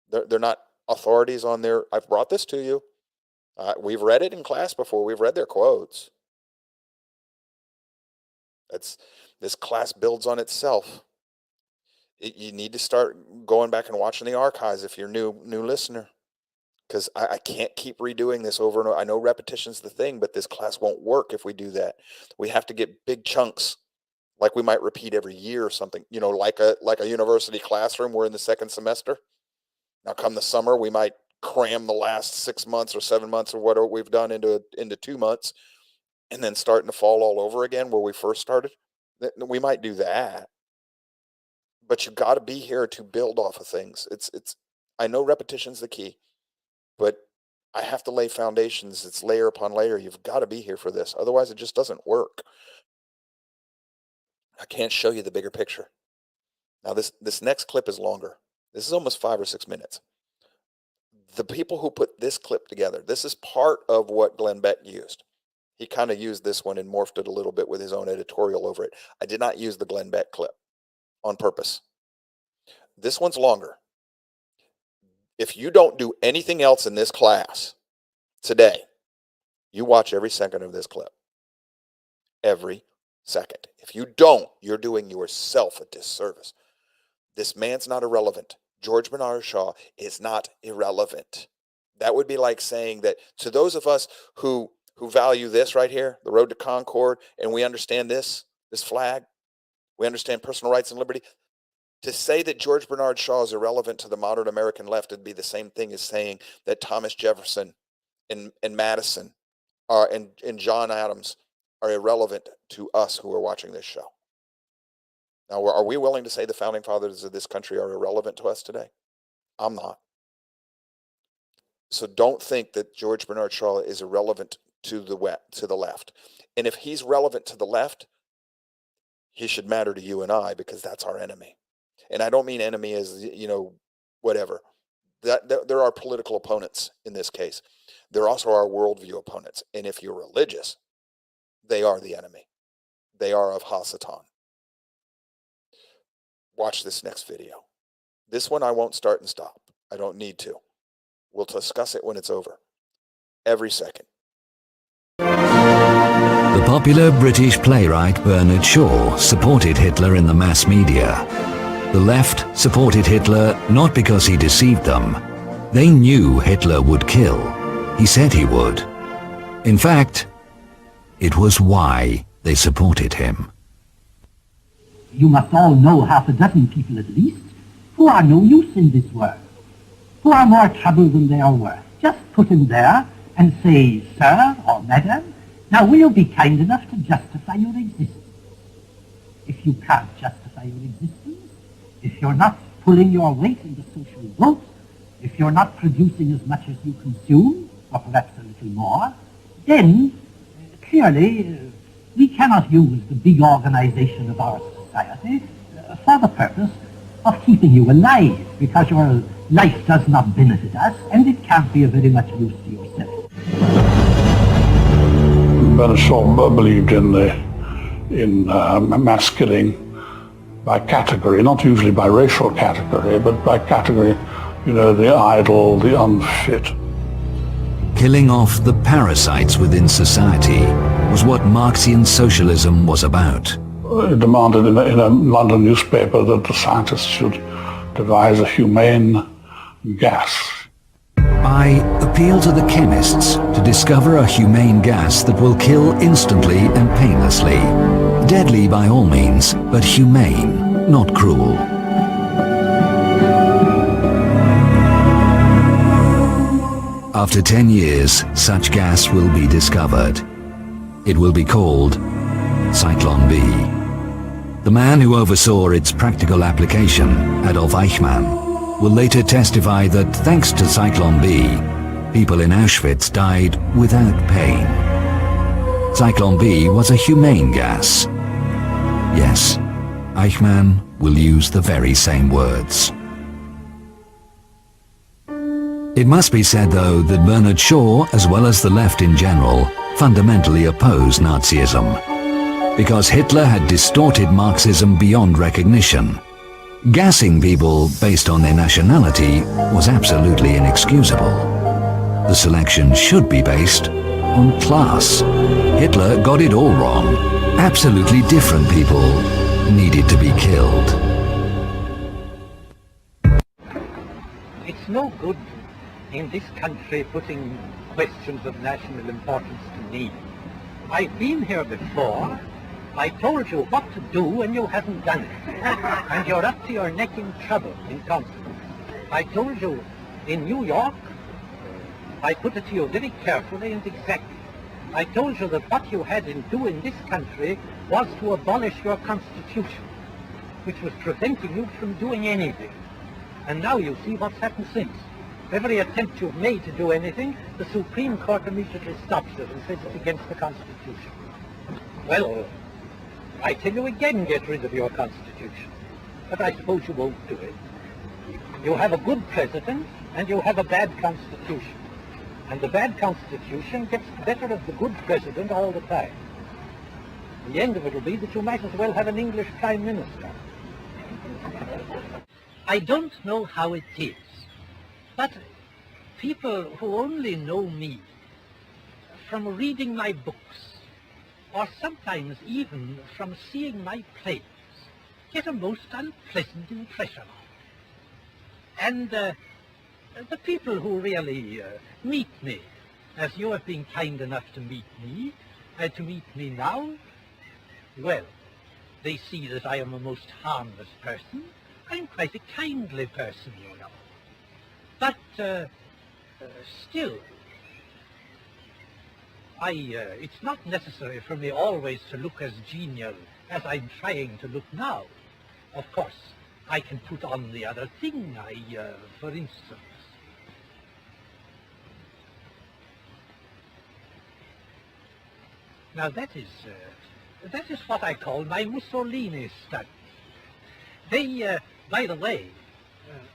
They're not authorities on their... I've brought this to you. We've read it in class before. We've read their quotes. This class builds on itself. You need to start going back and watching the archives if you're new listener. Because I can't keep redoing this over and over. I know repetition's the thing, but this class won't work if we do that. We have to get big chunks, like we might repeat every year or something. You know, like a university classroom. We're in the second semester. Now, come the summer, we might cram the last 6 months or 7 months or whatever we've done into 2 months, and then starting to fall all over again where we first started. We might do that, but you got to be here to build off of things. I know repetition's the key, but I have to lay foundations. It's layer upon layer. You've got to be here for this. Otherwise, it just doesn't work. I can't show you the bigger picture. Now, this next clip is longer. This is almost 5 or 6 minutes. The people who put this clip together, this is part of what Glenn Beck used. He kind of used this one and morphed it a little bit with his own editorial over it. I did not use the Glenn Beck clip on purpose. This one's longer. If you don't do anything else in this class today, you watch every second of this clip. Every second. If you don't, you're doing yourself a disservice. This man's not irrelevant. George Bernard Shaw is not irrelevant. That would be like saying that to those of us who value this right here, the road to Concord, and we understand this flag, we understand personal rights and liberty, to say that George Bernard Shaw is irrelevant to the modern American left would be the same thing as saying that Thomas Jefferson and Madison and John Adams are irrelevant to us who are watching this show. Now, are we willing to say the founding fathers of this country are irrelevant to us today? I'm not. So don't think that George Bernard Shaw is irrelevant to the left. And if he's relevant to the left, he should matter to you and I, because that's our enemy. And I don't mean enemy as, whatever. There are political opponents in this case. There also are worldview opponents. And if you're religious, they are the enemy. They are of Hasatan. Watch this next video. This one I won't start and stop. I don't need to. We'll discuss it when it's over. Every second. The popular British playwright Bernard Shaw supported Hitler in the mass media. The left supported Hitler not because he deceived them. They knew Hitler would kill. He said he would. In fact, it was why they supported him. You must all know half a dozen people at least who are no use in this world, who are more trouble than they are worth. Just put them there and say, sir or madam, now will you be kind enough to justify your existence? If you can't justify your existence, if you're not pulling your weight in the social vote, if you're not producing as much as you consume, or perhaps a little more, then clearly we cannot use the big organization of our society for the purpose of keeping you alive, because your life does not benefit us and it can't be of very much use to yourself. Bernard Shaw believed in mass killing by category, not usually by racial category, but by category, the idle, the unfit. Killing off the parasites within society was what Marxian socialism was about. It demanded in a London newspaper that the scientists should devise a humane gas. I appeal to the chemists to discover a humane gas that will kill instantly and painlessly. Deadly by all means, but humane, not cruel. After 10 years, such gas will be discovered. It will be called Cyclone B. The man who oversaw its practical application, Adolf Eichmann, will later testify that thanks to Cyclone B, people in Auschwitz died without pain. Zyklon B was a humane gas. Yes, Eichmann will use the very same words. It must be said, though, that Bernard Shaw, as well as the left in general, fundamentally oppose Nazism, because Hitler had distorted Marxism beyond recognition. Gassing people based on their nationality was absolutely inexcusable. The selection should be based on class. Hitler got it all wrong. Absolutely different people needed to be killed. It's no good in this country putting questions of national importance to me. I've been here before. I told you what to do and you haven't done it. And you're up to your neck in trouble in consequence. I told you in New York, I put it to you very carefully and exactly. I told you that what you had in doing this country was to abolish your constitution, which was preventing you from doing anything. And now you see what's happened since. Every attempt you've made to do anything, the Supreme Court immediately stops it and says it's against the Constitution. Well, I tell you again, get rid of your Constitution. But I suppose you won't do it. You have a good president and you have a bad Constitution. And the bad Constitution gets the better of the good president all the time. The end of it will be that you might as well have an English Prime Minister. I don't know how it is, but people who only know me from reading my books, or sometimes even from seeing my plays, get a most unpleasant impression of me. And the people who really meet me, as you have been kind enough to meet me now, well, they see that I am a most harmless person. I'm quite a kindly person, you know. But still, it's not necessary for me always to look as genial as I'm trying to look now. Of course, I can put on the other thing, for instance. Now that is what I call my Mussolini study. They, by the way,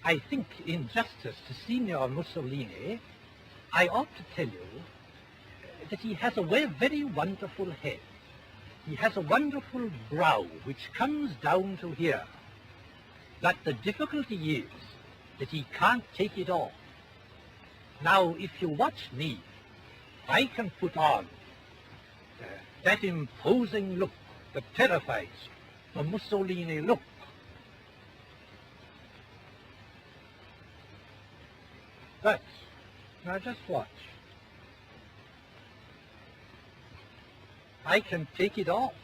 I think in justice to Signor Mussolini, I ought to tell you that he has a very wonderful head. He has a wonderful brow which comes down to here. But the difficulty is that he can't take it off. Now, if you watch me, I can put on that imposing look that terrifies, the Mussolini look. But, now just watch. I can take it off.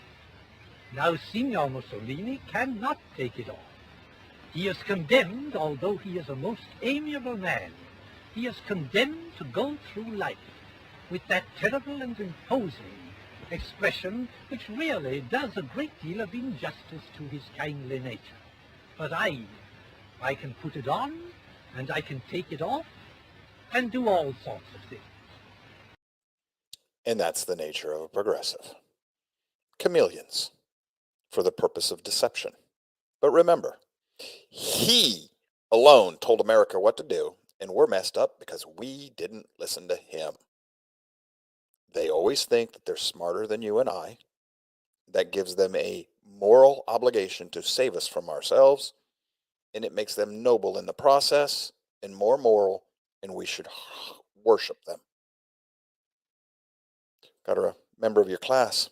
Now Signor Mussolini cannot take it off. He is condemned, although he is a most amiable man, he is condemned to go through life with that terrible and imposing expression which really does a great deal of injustice to his kindly nature. But I can put it on, and I can take it off, and do all sorts of things. And that's the nature of a progressive. Chameleons, for the purpose of deception. But remember, he alone told America what to do, and we're messed up because we didn't listen to him. They always think that they're smarter than you and I. That gives them a moral obligation to save us from ourselves, and it makes them noble in the process and more moral, and we should worship them. Got a member of your class,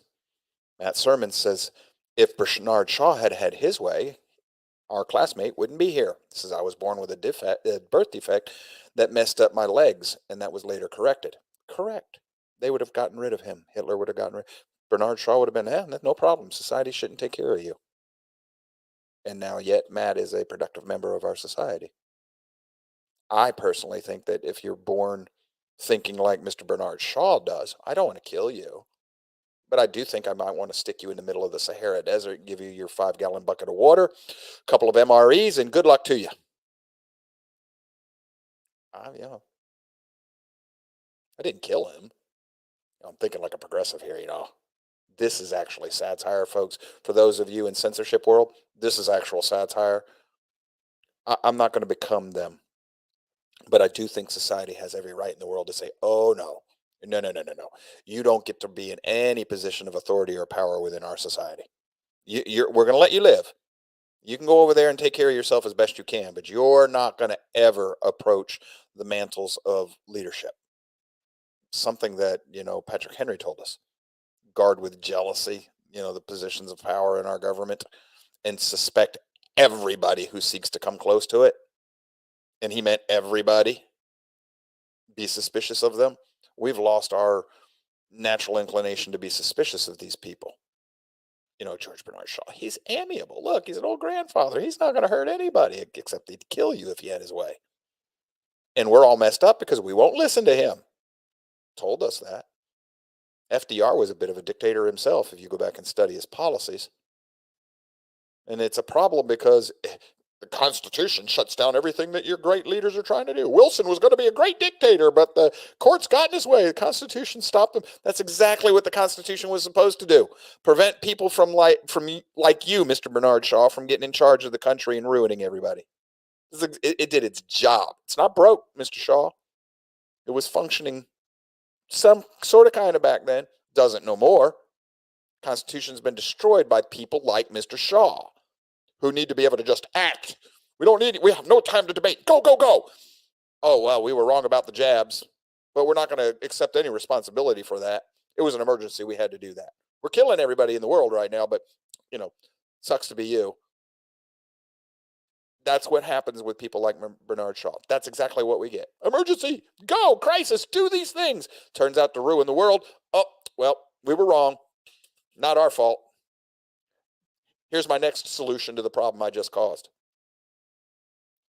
Matt Sermon, says, if Bernard Shaw had had his way, our classmate wouldn't be here. He says, I was born with a birth defect that messed up my legs, and that was later corrected. Correct. They would have gotten rid of him. Hitler would have gotten rid. Bernard Shaw would have been, no problem. Society shouldn't take care of you. And now yet Matt is a productive member of our society. I personally think that if you're born thinking like Mr. Bernard Shaw does, I don't want to kill you. But I do think I might want to stick you in the middle of the Sahara Desert, give you your 5-gallon bucket of water, a couple of MREs, and good luck to you. I didn't kill him. I'm thinking like a progressive here, This is actually satire, folks. For those of you in censorship world, this is actual satire. I'm not going to become them. But I do think society has every right in the world to say, oh, no. No. You don't get to be in any position of authority or power within our society. We're going to let you live. You can go over there and take care of yourself as best you can, but you're not going to ever approach the mantles of leadership. Something that, Patrick Henry told us. Guard with jealousy, the positions of power in our government, and suspect everybody who seeks to come close to it. And he meant everybody. Be suspicious of them. We've lost our natural inclination to be suspicious of these people. George Bernard Shaw, he's amiable. Look, he's an old grandfather. He's not going to hurt anybody, except he'd kill you if he had his way. And we're all messed up because we won't listen to him. Told us that. FDR was a bit of a dictator himself, if you go back and study his policies. And it's a problem because the Constitution shuts down everything that your great leaders are trying to do. Wilson was going to be a great dictator, but the courts got in his way. The Constitution stopped him. That's exactly what the Constitution was supposed to do. Prevent people from like you, Mr. Bernard Shaw, from getting in charge of the country and ruining everybody. It did its job. It's not broke, Mr. Shaw. It was functioning some sort of kind of back then. Doesn't no more. Constitution's been destroyed by people like Mr. Shaw, who need to be able to just act. We have no time to debate. Go, go, go. Oh, well, we were wrong about the jabs, but we're not going to accept any responsibility for that. It was an emergency. We had to do that. We're killing everybody in the world right now, but, sucks to be you. That's what happens with people like Bernard Shaw. That's exactly what we get. Emergency, go, crisis, do these things. Turns out to ruin the world. Oh, well, we were wrong. Not our fault. Here's my next solution to the problem I just caused.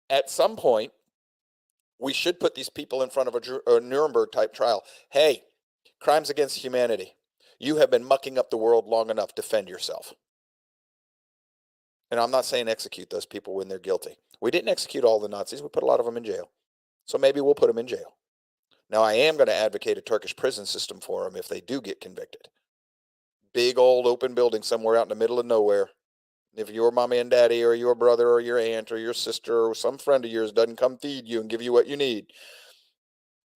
At some point, we should put these people in front of a Nuremberg-type trial. Hey, crimes against humanity. You have been mucking up the world long enough. Defend yourself. And I'm not saying execute those people when they're guilty. We didn't execute all the Nazis. We put a lot of them in jail. So maybe we'll put them in jail. Now, I am going to advocate a Turkish prison system for them if they do get convicted. Big old open building somewhere out in the middle of nowhere. If your mommy and daddy or your brother or your aunt or your sister or some friend of yours doesn't come feed you and give you what you need,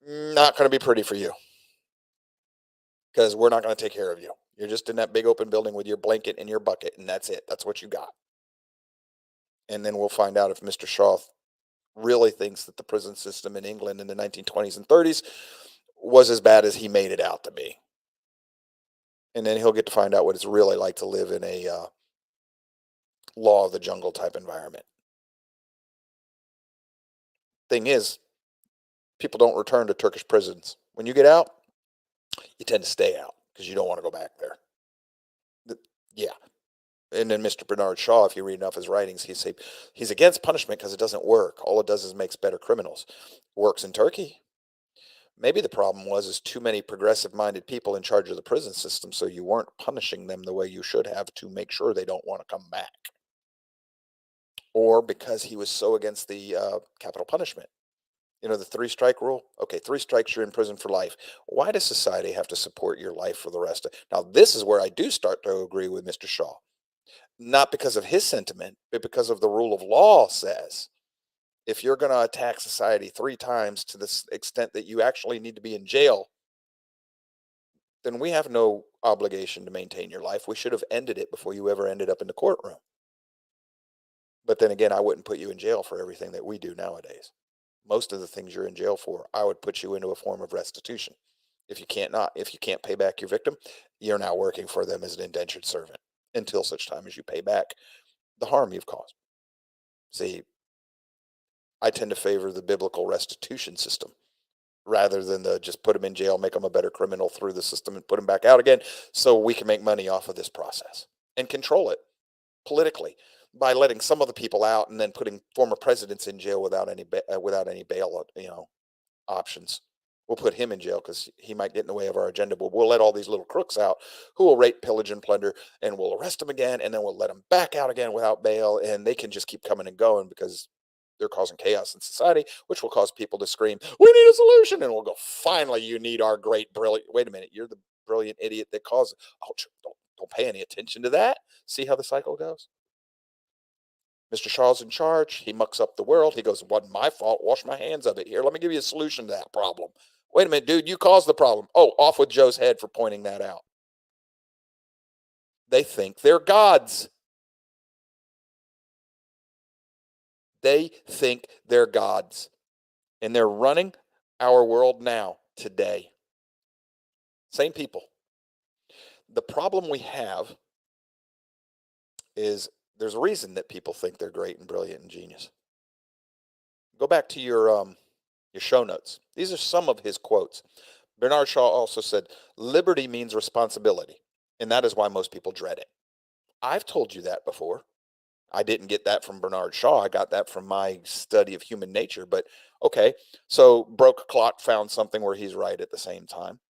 not going to be pretty for you. Because we're not going to take care of you. You're just in that big open building with your blanket and your bucket, and that's it. That's what you got. And then we'll find out if Mr. Shaw really thinks that the prison system in England in the 1920s and 30s was as bad as he made it out to be. And then he'll get to find out what it's really like to live in a law of the jungle type environment. Thing is, people don't return to Turkish prisons. When you get out, you tend to stay out because you don't want to go back there. Yeah. And then Mr. Bernard Shaw, if you read enough his writings, he's against punishment because it doesn't work. All it does is makes better criminals. Works in Turkey. Maybe the problem was too many progressive-minded people in charge of the prison system, so you weren't punishing them the way you should have to make sure they don't want to come back. Or because he was so against the capital punishment. The 3-strike rule? Okay, 3 strikes, you're in prison for life. Why does society have to support your life for the rest of it? Now, this is where I do start to agree with Mr. Shaw. Not because of his sentiment, but because of the rule of law says, if you're going to attack society 3 times to the extent that you actually need to be in jail, then we have no obligation to maintain your life. We should have ended it before you ever ended up in the courtroom. But then again, I wouldn't put you in jail for everything that we do nowadays. Most of the things you're in jail for, I would put you into a form of restitution. If you can't pay back your victim, you're now working for them as an indentured servant until such time as you pay back the harm you've caused. See, I tend to favor the biblical restitution system rather than the just put them in jail, make them a better criminal through the system and put them back out again so we can make money off of this process and control it politically by letting some of the people out and then putting former presidents in jail without any bail, options. We'll put him in jail because he might get in the way of our agenda, but we'll let all these little crooks out who will rape, pillage, and plunder, and we'll arrest them again, and then we'll let them back out again without bail, and they can just keep coming and going because they're causing chaos in society, which will cause people to scream, "We need a solution!" And we'll go, "Finally, you need our great, brilliant." Wait a minute, you're the brilliant idiot that caused it. Oh, don't pay any attention to that. See how the cycle goes? Mr. Shaw's in charge. He mucks up the world. He goes, "It wasn't my fault. Wash my hands of it. Here, let me give you a solution to that problem." Wait a minute, dude, you caused the problem. Oh, off with Joe's head for pointing that out. They think they're gods. They think they're gods. And they're running our world now, today. Same people. The problem we have is there's a reason that people think they're great and brilliant and genius. Go back to your show notes. These are some of his quotes. Bernard Shaw also said, "Liberty means responsibility, and that is why most people dread it." I've told you that before. I didn't get that from Bernard Shaw. I got that from my study of human nature. But okay, so Broke Clock found something where he's right at the same time.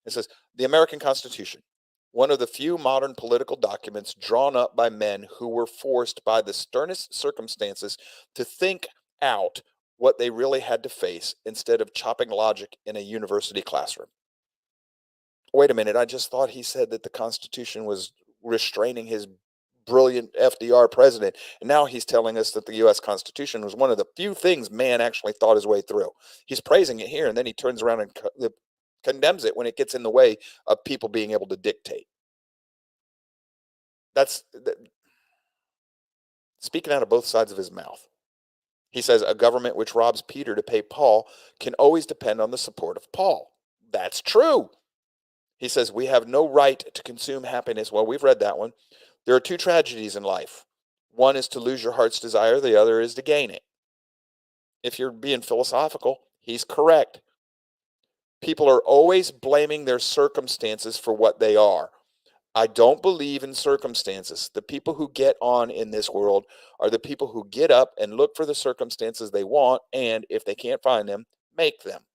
It says, "The American Constitution, one of the few modern political documents drawn up by men who were forced by the sternest circumstances to think out what they really had to face instead of chopping logic in a university classroom." Wait a minute, I just thought he said that the Constitution was restraining his brilliant FDR president, and now he's telling us that the U.S. Constitution was one of the few things man actually thought his way through. He's praising it here, and then he turns around and condemns it when it gets in the way of people being able to dictate. That's speaking out of both sides of his mouth. He says, "A government which robs Peter to pay Paul can always depend on the support of Paul." That's true. He says, "We have no right to consume happiness." Well, we've read that one. "There are two tragedies in life. One is to lose your heart's desire. The other is to gain it." If you're being philosophical, he's correct. People are always blaming their circumstances for what they are. I don't believe in circumstances. The people who get on in this world are the people who get up and look for the circumstances they want, and if they can't find them, make them.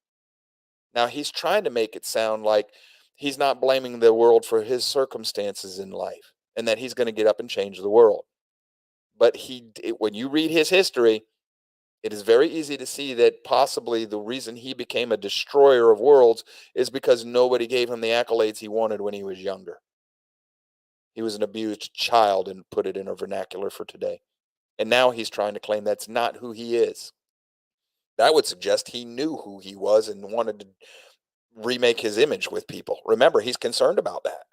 Now, he's trying to make it sound like he's not blaming the world for his circumstances in life and that he's going to get up and change the world. But when you read his history, it is very easy to see that possibly the reason he became a destroyer of worlds is because nobody gave him the accolades he wanted when he was younger. He was an abused child, and put it in a vernacular for today. And now he's trying to claim that's not who he is. That would suggest he knew who he was and wanted to remake his image with people. Remember, he's concerned about that.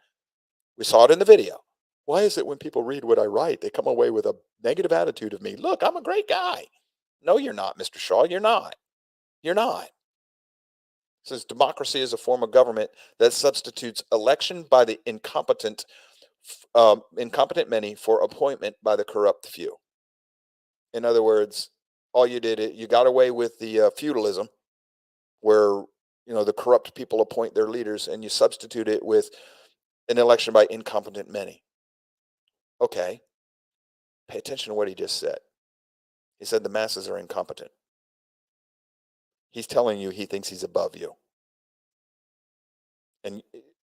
We saw it in the video. Why is it when people read what I write, they come away with a negative attitude of me? Look, I'm a great guy. No, you're not, Mr. Shaw. You're not. You're not. It says democracy is a form of government that substitutes election by the incompetent many for appointment by the corrupt few. In other words, all you did, you got away with the feudalism where, the corrupt people appoint their leaders, and you substitute it with an election by incompetent many. Okay. Pay attention to what he just said. He said the masses are incompetent. He's telling you he thinks he's above you. And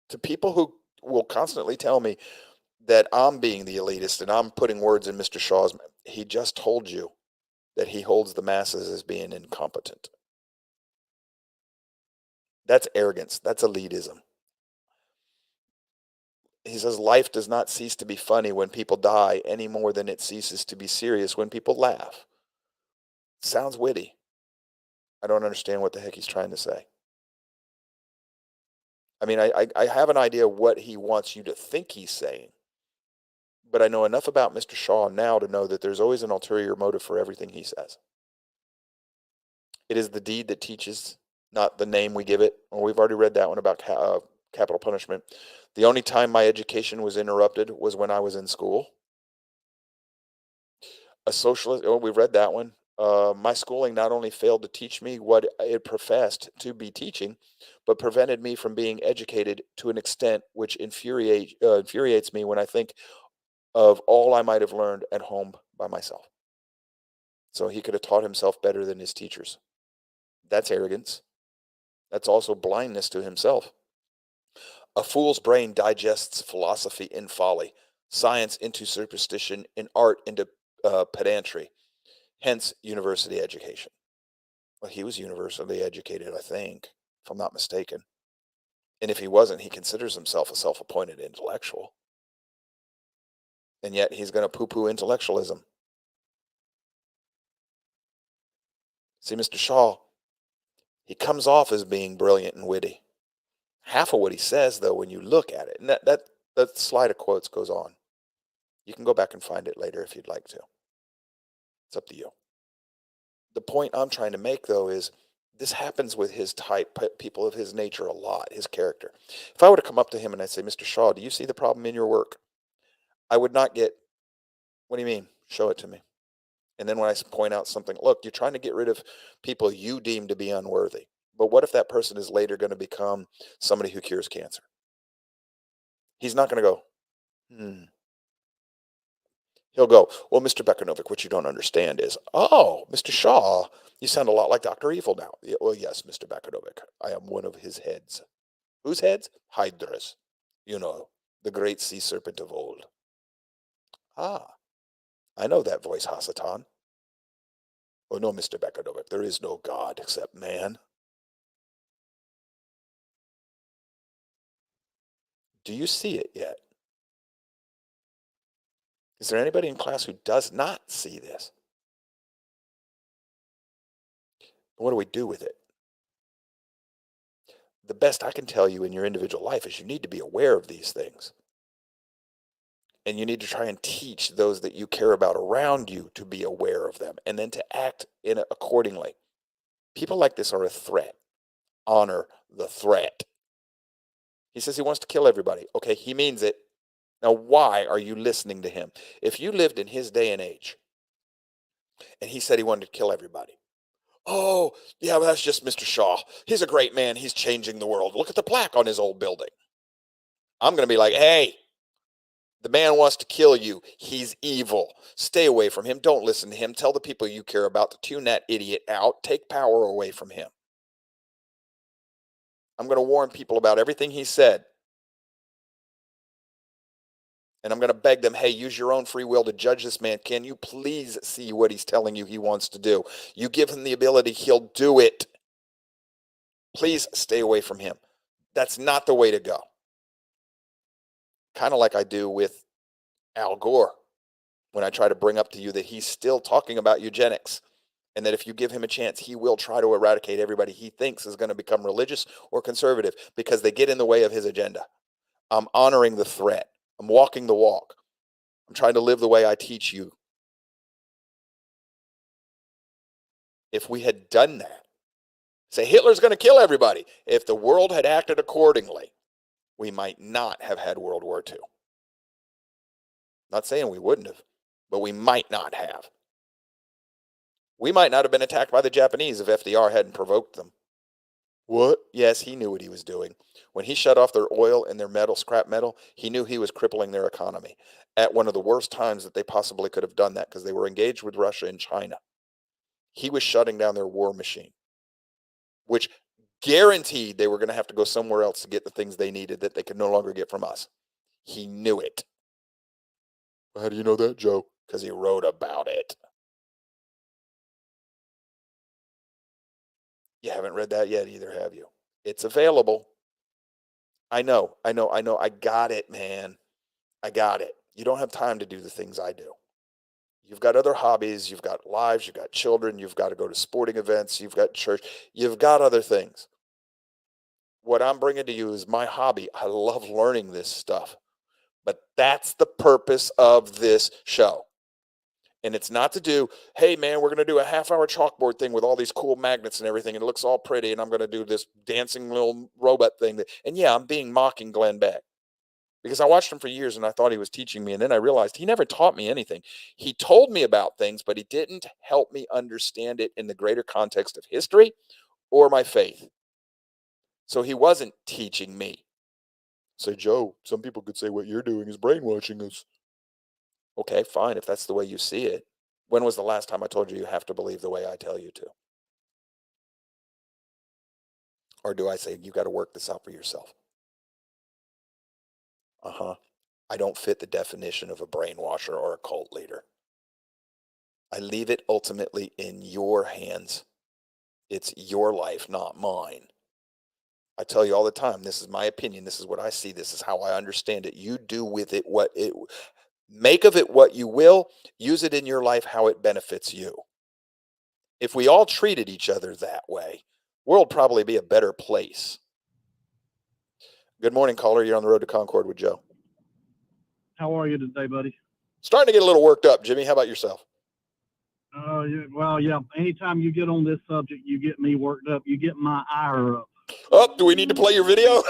to people who will constantly tell me that I'm being the elitist and I'm putting words in Mr. Shaw's mouth, he just told you that he holds the masses as being incompetent. That's arrogance. That's elitism. He says life does not cease to be funny when people die any more than it ceases to be serious when people laugh. Sounds witty. I don't understand what the heck he's trying to say. I mean, I have an idea what he wants you to think he's saying, but I know enough about Mr. Shaw now to know that there's always an ulterior motive for everything he says. It is the deed that teaches, not the name we give it. Well, we've already read that one about capital punishment. The only time my education was interrupted was when I was in school. A socialist, we've read that one. My schooling not only failed to teach me what it professed to be teaching, but prevented me from being educated to an extent which infuriates me when I think of all I might have learned at home by myself. So he could have taught himself better than his teachers. That's arrogance. That's also blindness to himself. A fool's brain digests philosophy in folly, science into superstition, and art into pedantry. hence university education. Well, he was university educated, I think, if I'm not mistaken. And if he wasn't, he considers himself a self-appointed intellectual. And yet he's going to poo-poo intellectualism. See, Mr. Shaw, he comes off as being brilliant and witty. Half of what he says, though, when you look at it, and that slide of quotes goes on. You can go back and find it later if you'd like to. It's up to you. The point I'm trying to make, though, is this happens with his type, people of his nature a lot, his character. If I were to come up to him and I'd say, Mr. Shaw, do you see the problem in your work? I would not get, what do you mean? Show it to me. And then when I point out something, look, you're trying to get rid of people you deem to be unworthy. But what if that person is later going to become somebody who cures cancer? He's not going to go, He'll go, well, Mr. Bekanovic, what you don't understand is, oh, Mr. Shaw, you sound a lot like Dr. Evil now. Yeah, well, yes, Mr. Bekanovic, I am one of his heads. Whose heads? Hydra's. You know, the great sea serpent of old. Ah, I know that voice, Hasatan. Oh, no, Mr. Bekanovic, there is no God except man. Do you see it yet? Is there anybody in class who does not see this? What do we do with it? The best I can tell you in your individual life is you need to be aware of these things. And you need to try and teach those that you care about around you to be aware of them and then to act in it accordingly. People like this are a threat. Honor the threat. He says he wants to kill everybody. Okay, he means it. Now, why are you listening to him? If you lived in his day and age, and he said he wanted to kill everybody, oh, yeah, well, that's just Mr. Shaw. He's a great man. He's changing the world. Look at the plaque on his old building. I'm going to be like, hey, the man wants to kill you. He's evil. Stay away from him. Don't listen to him. Tell the people you care about to tune that idiot out. Take power away from him. I'm going to warn people about everything he said. And I'm going to beg them, hey, use your own free will to judge this man. Can you please see what he's telling you he wants to do? You give him the ability, he'll do it. Please stay away from him. That's not the way to go. Kind of like I do with Al Gore when I try to bring up to you that he's still talking about eugenics and that if you give him a chance, he will try to eradicate everybody he thinks is going to become religious or conservative because they get in the way of his agenda. I'm honoring the threat. I'm walking the walk. I'm trying to live the way I teach you. If we had done that, say Hitler's going to kill everybody. If the world had acted accordingly, we might not have had World War II. Not saying we wouldn't have, but we might not have. We might not have been attacked by the Japanese if FDR hadn't provoked them. What? Yes, he knew what he was doing. When he shut off their oil and their metal, scrap metal, he knew he was crippling their economy at one of the worst times that they possibly could have done that because they were engaged with Russia and China. He was shutting down their war machine, which guaranteed they were going to have to go somewhere else to get the things they needed that they could no longer get from us. He knew it. How do you know that, Joe? Because he wrote about it. You haven't read that yet either, have you? It's available. I know. I got it, man. I got it. You don't have time to do the things I do. You've got other hobbies. You've got lives. You've got children. You've got to go to sporting events. You've got church. You've got other things. What I'm bringing to you is my hobby. I love learning this stuff. But that's the purpose of this show. And it's not to do, hey, man, we're going to do a half-hour chalkboard thing with all these cool magnets and everything. And it looks all pretty. And I'm going to do this dancing little robot thing. And yeah, I'm being mocking Glenn Beck. Because I watched him for years and I thought he was teaching me. And then I realized he never taught me anything. He told me about things, but he didn't help me understand it in the greater context of history or my faith. So he wasn't teaching me. Say, Joe, some people could say what you're doing is brainwashing us. Okay, fine, if that's the way you see it. When was the last time I told you you have to believe the way I tell you to? Or do I say you got to work this out for yourself? I don't fit the definition of a brainwasher or a cult leader. I leave it ultimately in your hands. It's your life, not mine. I tell you all the time, this is my opinion. This is what I see. This is how I understand it. You do with it make of it what you will. Use it in your life how it benefits you. If we all treated each other that way, world probably be a better place. Good morning, caller. You're on the road to Concord with Joe. How are you today, buddy? Starting to get a little worked up, Jimmy. How about yourself? Well, yeah. Anytime you get on this subject, you get me worked up. You get my ire up. Oh, do we need to play your video?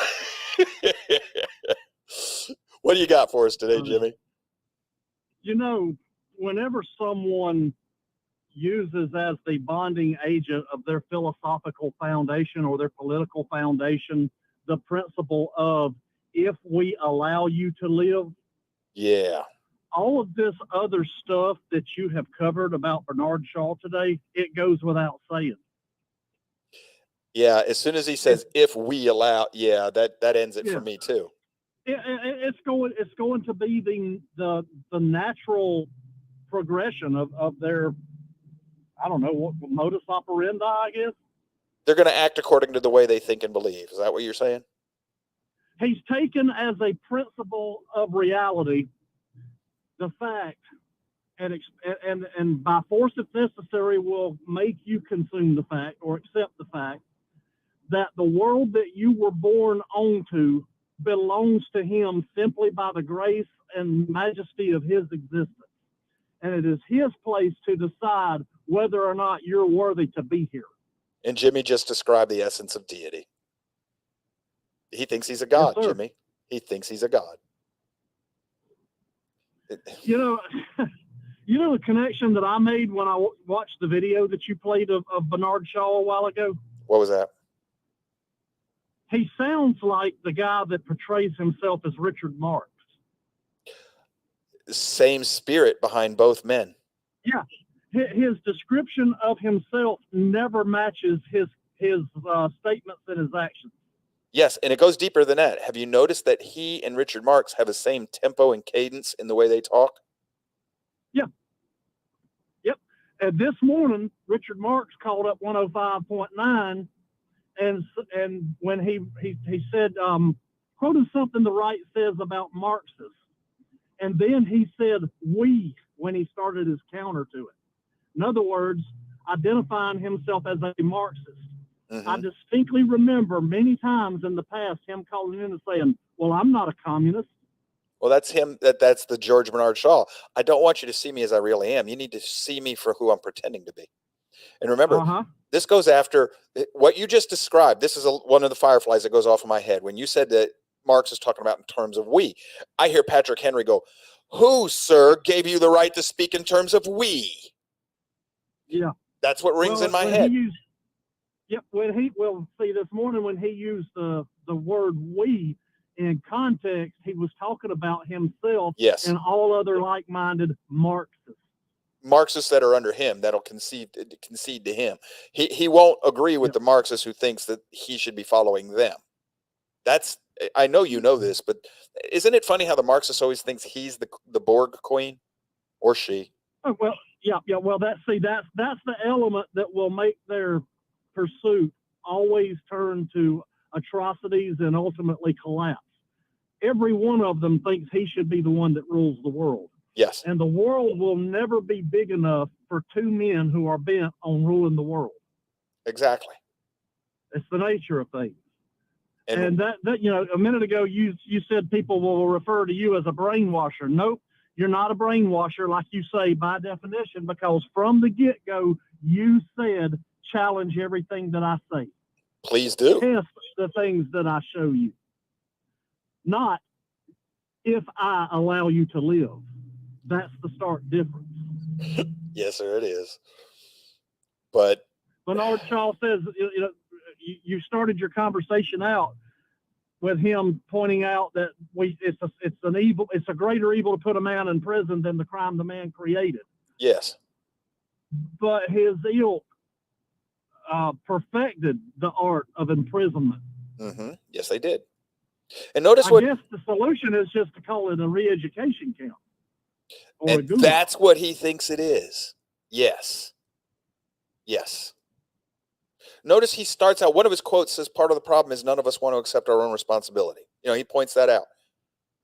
What do you got for us today, Jimmy? You know, whenever someone uses as the bonding agent of their philosophical foundation or their political foundation the principle of, if we allow you to live. Yeah. All of this other stuff that you have covered about Bernard Shaw today, it goes without saying. Yeah, as soon as he says, if we allow, yeah, that ends it for me too. It's going to be the natural progression of their, I don't know, what modus operandi, I guess. They're going to act according to the way they think and believe. Is that what you're saying? He's taken as a principle of reality the fact, and by force if necessary will make you consume the fact or accept the fact that the world that you were born onto belongs to him simply by the grace and majesty of his existence. And it is his place to decide whether or not you're worthy to be here. And Jimmy just described the essence of deity. He thinks he's a god, yes, Jimmy. He thinks he's a god. You know the connection that I made when I watched the video that you played of Bernard Shaw a while ago? What was that? He sounds like the guy that portrays himself as Richard Marx. Same spirit behind both men. Yeah. His description of himself never matches his statements and his actions. Yes, and it goes deeper than that. Have you noticed that he and Richard Marx have the same tempo and cadence in the way they talk? Yeah. Yep. And this morning, Richard Marx called up 105.9, and when he said, quoted something the right says about Marxists, and then he said we when he started his counter to it. In other words, identifying himself as a Marxist. Mm-hmm. I distinctly remember many times in the past him calling in and saying, well, I'm not a communist. Well, that's him. That's the George Bernard Shaw. I don't want you to see me as I really am. You need to see me for who I'm pretending to be. And remember, this goes after what you just described. This is one of the fireflies that goes off in my head. When you said that Marx is talking about in terms of we, I hear Patrick Henry go, who, sir, gave you the right to speak in terms of we? Yeah. That's what rings in my head. See, this morning when he used the word we in context, he was talking about himself and all other like-minded Marxists. Marxists that are under him, that'll concede to him. He won't agree with the Marxists who thinks that he should be following them. I know you know this, but isn't it funny how the Marxist always thinks he's the Borg queen or she? Oh, well, yeah. Well, that's the element that will make their pursuit always turn to atrocities and ultimately collapse. Every one of them thinks he should be the one that rules the world. Yes. And the world will never be big enough for two men who are bent on ruling the world. Exactly. It's the nature of things. And that a minute ago you said people will refer to you as a brainwasher. Nope, you're not a brainwasher like you say by definition, because from the get-go you said challenge everything that I say. Please do. Test the things that I show you. Not if I allow you to live. That's the stark difference. Yes, sir, it is. But Bernard Shaw says, you started your conversation out with him pointing out that it's a greater evil to put a man in prison than the crime the man created. Yes. But his ilk perfected the art of imprisonment. Mm-hmm. Yes, they did. And notice I guess the solution is just to call it a re-education camp. And that's what he thinks it is. Yes. Yes. Notice he starts out, one of his quotes says, part of the problem is none of us want to accept our own responsibility. You know, he points that out.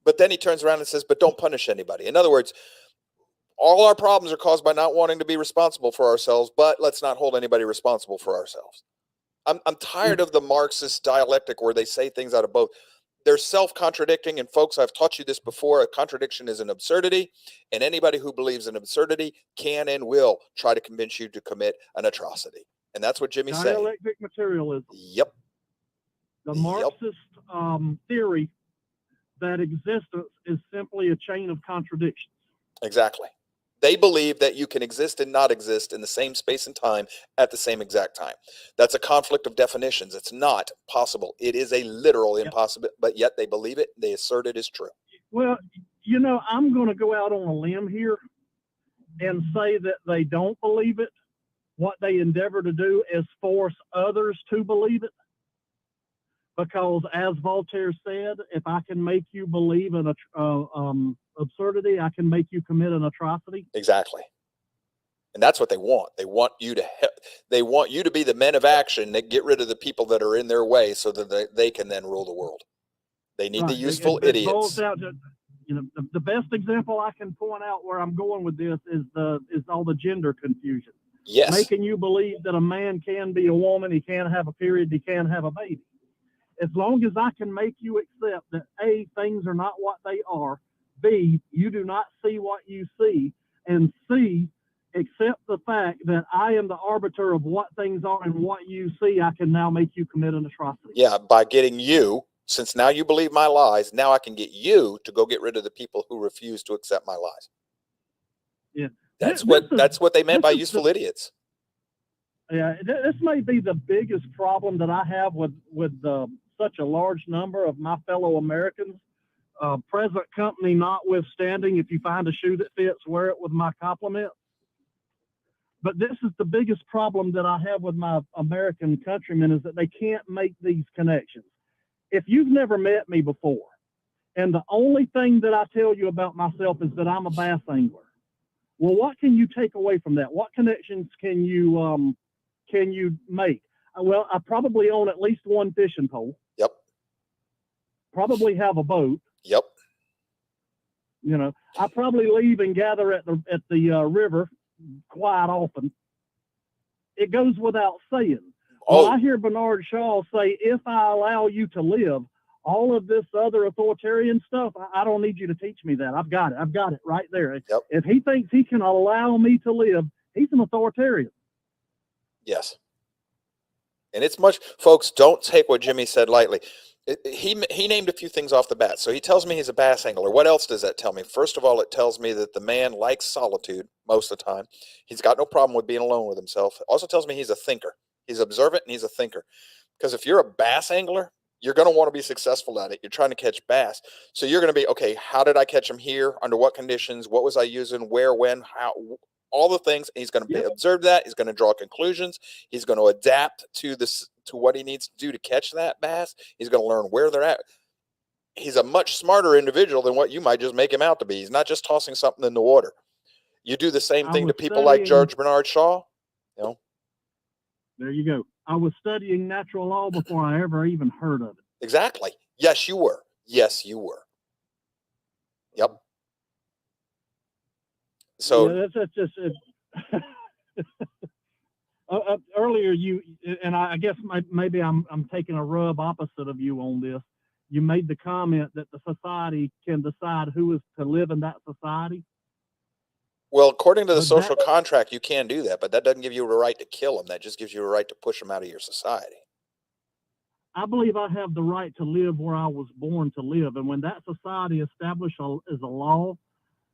But then he turns around and says, but don't punish anybody. In other words, all our problems are caused by not wanting to be responsible for ourselves, but let's not hold anybody responsible for ourselves. I'm tired of the Marxist dialectic where they say things out of both. They're self-contradicting, and folks, I've taught you this before. A contradiction is an absurdity, and anybody who believes in absurdity can and will try to convince you to commit an atrocity. And that's what Jimmy's saying. Dialectic materialism. Yep. The Marxist theory that existence is simply a chain of contradictions. Exactly. They believe that you can exist and not exist in the same space and time at the same exact time. That's a conflict of definitions. It's not possible. It is a literal impossibility, but yet they believe it. They assert it is true. Well, you know, I'm going to go out on a limb here and say that they don't believe it. What they endeavor to do is force others to believe it. Because as Voltaire said, if I can make you believe in absurdity, I can make you commit an atrocity. Exactly. And that's what they want. They want you to be the men of action that get rid of the people that are in their way so that they can then rule the world. They need the useful idiots. Boils out to, you know, the best example I can point out where I'm going with this is all the gender confusion. Yes. Making you believe that a man can be a woman, he can have a period, he can have a baby. As long as I can make you accept that A, things are not what they are, B, you do not see what you see, and C, accept the fact that I am the arbiter of what things are and what you see, I can now make you commit an atrocity. Yeah, by getting you, since now you believe my lies, now I can get you to go get rid of the people who refuse to accept my lies. Yeah. That's what they meant by useful idiots. Yeah, this may be the biggest problem that I have with such a large number of my fellow Americans. Present company notwithstanding, if you find a shoe that fits, wear it with my compliments. But this is the biggest problem that I have with my American countrymen, is that they can't make these connections. If you've never met me before, and the only thing that I tell you about myself is that I'm a bass angler, well, what can you take away from that? What connections can you make? Well, I probably own at least one fishing pole. Yep. Probably have a boat. Yep. You know, I probably leave and gather at the river quite often. It goes without saying. Oh. Well, I hear Bernard Shaw say, if I allow you to live, all of this other authoritarian stuff, I don't need you to teach me that. I've got it right there. Yep. If he thinks he can allow me to live, he's an authoritarian. Yes. And it's much, folks, don't take what Jimmy said lightly. He named a few things off the bat. So he tells me he's a bass angler. What else does that tell me? First of all, it tells me that the man likes solitude most of the time. He's got no problem with being alone with himself. It also tells me he's a thinker. He's observant and he's a thinker. Because if you're a bass angler, you're going to want to be successful at it. You're trying to catch bass. So you're going to be, okay, how did I catch them here? Under what conditions? What was I using? Where, when, how? All the things. He's going to observe that. He's going to draw conclusions. He's going to adapt to what he needs to do to catch that bass. He's going to learn where they're at. He's a much smarter individual than what you might just make him out to be. He's not just tossing something in the water. You do the same thing to people like George Bernard Shaw. You know. There you go. I was studying natural law before I ever even heard of it. Exactly. Yes, you were. Yes, you were. Yep. So that's just earlier you, and I guess maybe I'm taking a rub opposite of you on this. You made the comment that the society can decide who is to live in that society. Well, according to the social contract, you can do that, but that doesn't give you a right to kill them. That just gives you a right to push them out of your society. I believe I have the right to live where I was born to live. And when that society established as a law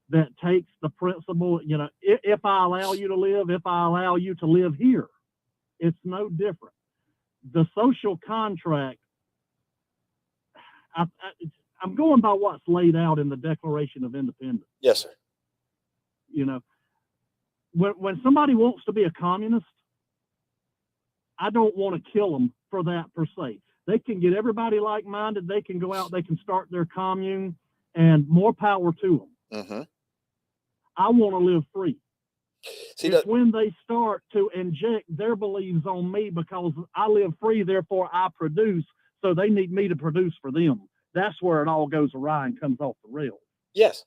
that takes the principle, you know, if I allow you to live, if I allow you to live here, it's no different. The social contract, I'm going by what's laid out in the Declaration of Independence. Yes, sir. You know, when somebody wants to be a communist, I don't want to kill them for that per se. They can get everybody like-minded. They can go out, they can start their commune, and more power to them. Mm-hmm. I want to live free. See, It's when they start to inject their beliefs on me because I live free, therefore I produce, so they need me to produce for them. That's where it all goes awry and comes off the rails. yes.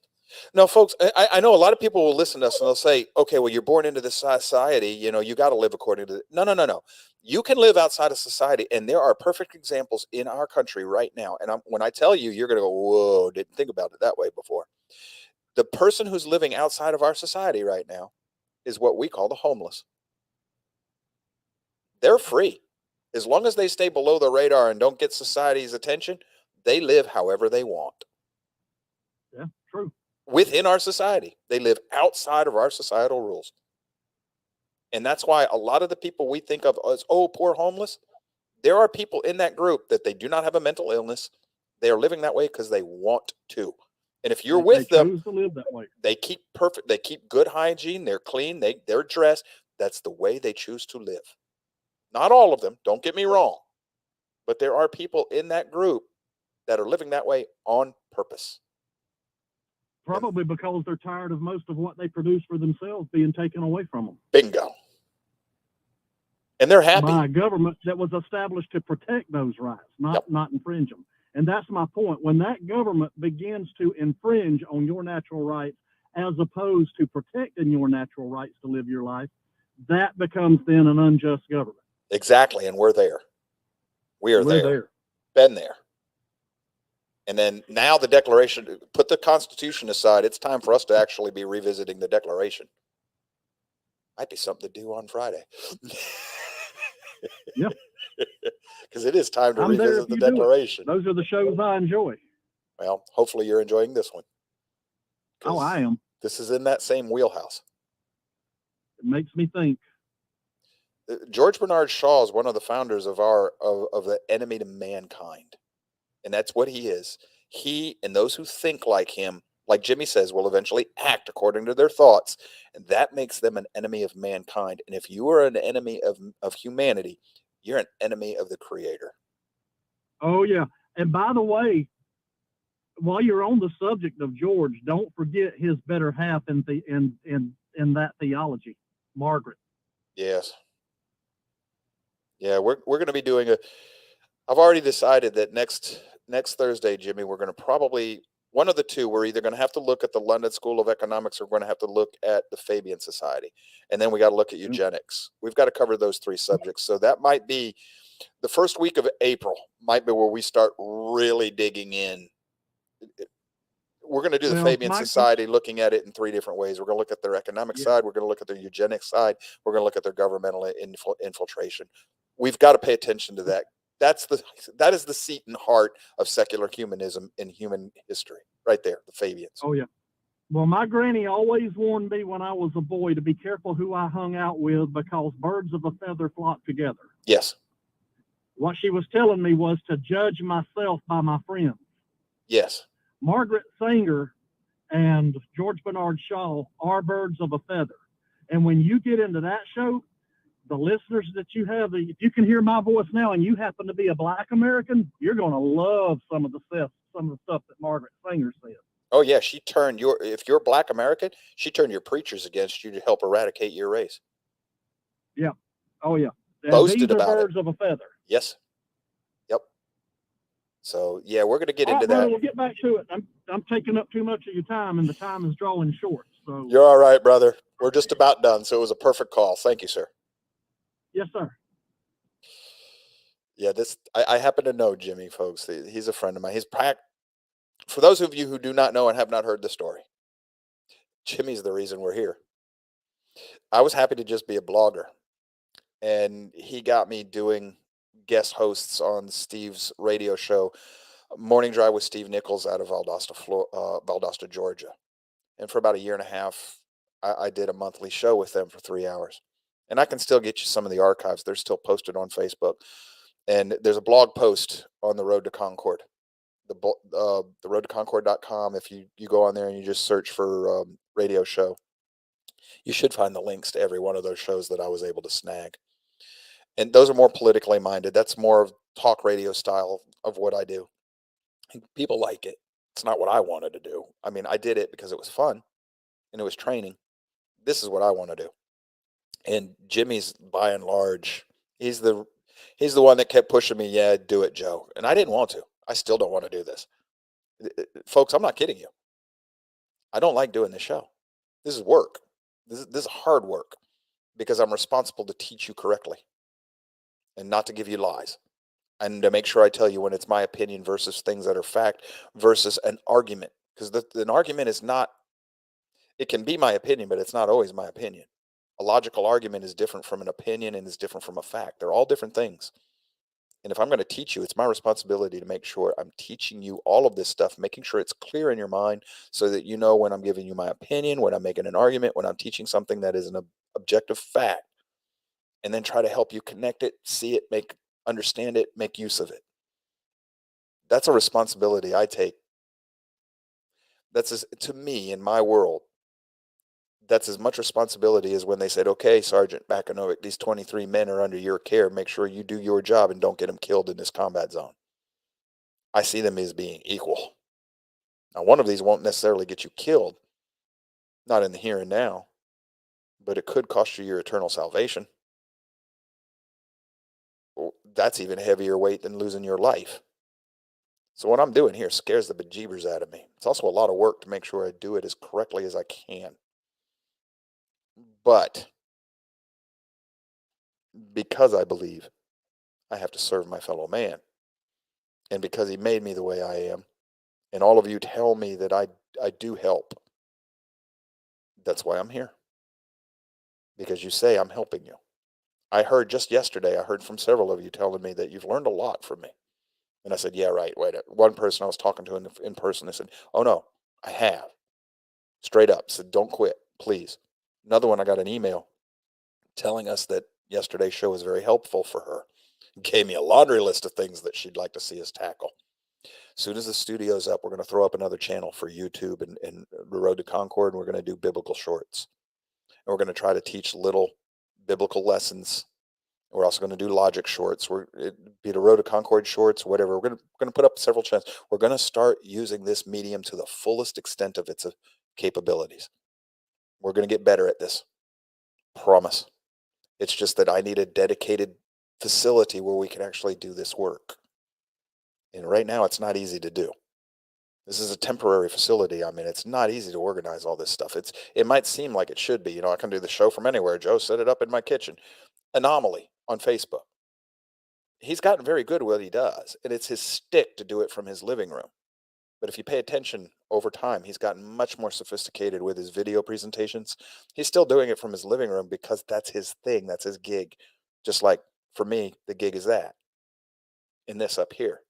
No, folks, I know a lot of people will listen to us and they'll say, okay, well, you're born into this society, you know, you got to live according to no. You can live outside of society, and there are perfect examples in our country right now. And when I tell you, you're going to go, whoa, didn't think about it that way before. The person who's living outside of our society right now is what we call the homeless. They're free. As long as they stay below the radar and don't get society's attention, they live however they want. Yeah, true. Within our society, they live outside of our societal rules. And that's why a lot of the people we think of as, oh, poor homeless, there are people in that group that they do not have a mental illness. They are living that way because they want to. And if you're with them, choose to live that way. They keep perfect. They keep good hygiene. They're clean. They're dressed. That's the way they choose to live. Not all of them. Don't get me wrong. But there are people in that group that are living that way on purpose. Probably because they're tired of most of what they produce for themselves being taken away from them. Bingo. And they're happy. By a government that was established to protect those rights, not infringe them. And that's my point. When that government begins to infringe on your natural rights as opposed to protecting your natural rights to live your life, that becomes then an unjust government. Exactly. And we're there. We're there. Been there. And then now the Declaration, put the Constitution aside, it's time for us to actually be revisiting the Declaration. Might be something to do on Friday. Yep. Because it is time to revisit the Declaration. Those are the shows I enjoy. Well, hopefully you're enjoying this one. Oh, I am. This is in that same wheelhouse. It makes me think. George Bernard Shaw is one of the founders of of the enemy to mankind. And that's what he is. He and those who think like him, like Jimmy says, will eventually act according to their thoughts. And that makes them an enemy of mankind. And if you are an enemy of humanity, you're an enemy of the Creator. Oh, yeah. And by the way, while you're on the subject of George, don't forget his better half in that theology, Margaret. Yes. Yeah, we're going to be doing I've already decided that next Thursday, Jimmy, we're going to probably, one of the two, we're either going to have to look at the London School of Economics or we're going to have to look at the Fabian Society. And then we got to look at eugenics. We've got to cover those three subjects. So that might be the first week of April, might be where we start really digging in. We're going to do the Fabian Society, looking at it in three different ways. We're going to look at their economic side. We're going to look at their eugenics side. We're going to look at their governmental infiltration. We've got to pay attention to that. That is the seat and heart of secular humanism in human history, right there, the Fabians. Oh, yeah. Well, my granny always warned me when I was a boy to be careful who I hung out with because birds of a feather flock together. Yes. What she was telling me was to judge myself by my friends. Yes. Margaret Sanger and George Bernard Shaw are birds of a feather. And when you get into that show, the listeners that you have, if you can hear my voice now and you happen to be a Black American, you're going to love some of the stuff that Margaret Sanger said. Oh, yeah. She turned if you're a Black American, she turned your preachers against you to help eradicate your race. Yeah. Oh, yeah. And boasted these are about birds it. of a feather. Yes. Yep. So, yeah, we're going to get all into right, brother, that. We'll get back to it. I'm taking up too much of your time, and the time is drawing short. So You're all right, brother. We're just about done. So it was a perfect call. Thank you, sir. Yes, sir. Yeah, I happen to know Jimmy, folks. He's a friend of mine. For those of you who do not know and have not heard the story, Jimmy's the reason we're here. I was happy to just be a blogger, and he got me doing guest hosts on Steve's radio show, Morning Drive with Steve Nichols, out of Valdosta, Georgia. And for about a year and a half, I did a monthly show with them for 3 hours. And I can still get you some of the archives. They're still posted on Facebook. And there's a blog post on the Road to Concord, the roadtoconcord.com. If you go on there and you just search for radio show, you should find the links to every one of those shows that I was able to snag. And those are more politically minded. That's more of talk radio style of what I do. And people like it. It's not what I wanted to do. I mean, I did it because it was fun and it was training. This is what I want to do. And Jimmy's by and large, he's the one that kept pushing me. Yeah, do it, Joe. And I didn't want to. I still don't want to do this. Folks, I'm not kidding you. I don't like doing this show. This is work. This is hard work because I'm responsible to teach you correctly and not to give you lies and to make sure I tell you when it's my opinion versus things that are fact versus an argument. Because an argument is not, it can be my opinion, but it's not always my opinion. A logical argument is different from an opinion and is different from a fact. They're all different things. And if I'm going to teach you, it's my responsibility to make sure I'm teaching you all of this stuff, making sure it's clear in your mind so that you know when I'm giving you my opinion, when I'm making an argument, when I'm teaching something that is an objective fact, and then try to help you connect it, see it, understand it, make use of it. That's a responsibility I take. To me, in my world, that's as much responsibility as when they said, okay, Sergeant Bakanovic, these 23 men are under your care. Make sure you do your job and don't get them killed in this combat zone. I see them as being equal. Now, one of these won't necessarily get you killed, not in the here and now, but it could cost you your eternal salvation. That's even heavier weight than losing your life. So what I'm doing here scares the bejeebers out of me. It's also a lot of work to make sure I do it as correctly as I can. But because I believe I have to serve my fellow man, and because he made me the way I am, and all of you tell me that I do help, that's why I'm here. Because you say I'm helping you. I heard just yesterday, I heard from several of you telling me that you've learned a lot from me. And I said, yeah, right. Wait, one person I was talking to in person, they said, oh no, I have. Straight up, said, don't quit, please. Another one, I got an email telling us that yesterday's show was very helpful for her. Gave me a laundry list of things that she'd like to see us tackle. As soon as the studio's up, we're going to throw up another channel for YouTube and the Road to Concord, and we're going to do biblical shorts. And we're going to try to teach little biblical lessons. We're also going to do logic shorts. It'd be the Road to Concord shorts, whatever. We're going to put up several channels. We're going to start using this medium to the fullest extent of its capabilities. We're going to get better at this. Promise. It's just that I need a dedicated facility where we can actually do this work. And right now, it's not easy to do. This is a temporary facility. I mean, it's not easy to organize all this stuff. It might seem like it should be. You know, I can do the show from anywhere. Joe set it up in my kitchen. Anomaly on Facebook. He's gotten very good at what he does, and it's his stick to do it from his living room. But if you pay attention over time, he's gotten much more sophisticated with his video presentations. He's still doing it from his living room because that's his thing. That's his gig. Just like for me, the gig is that. And this up here.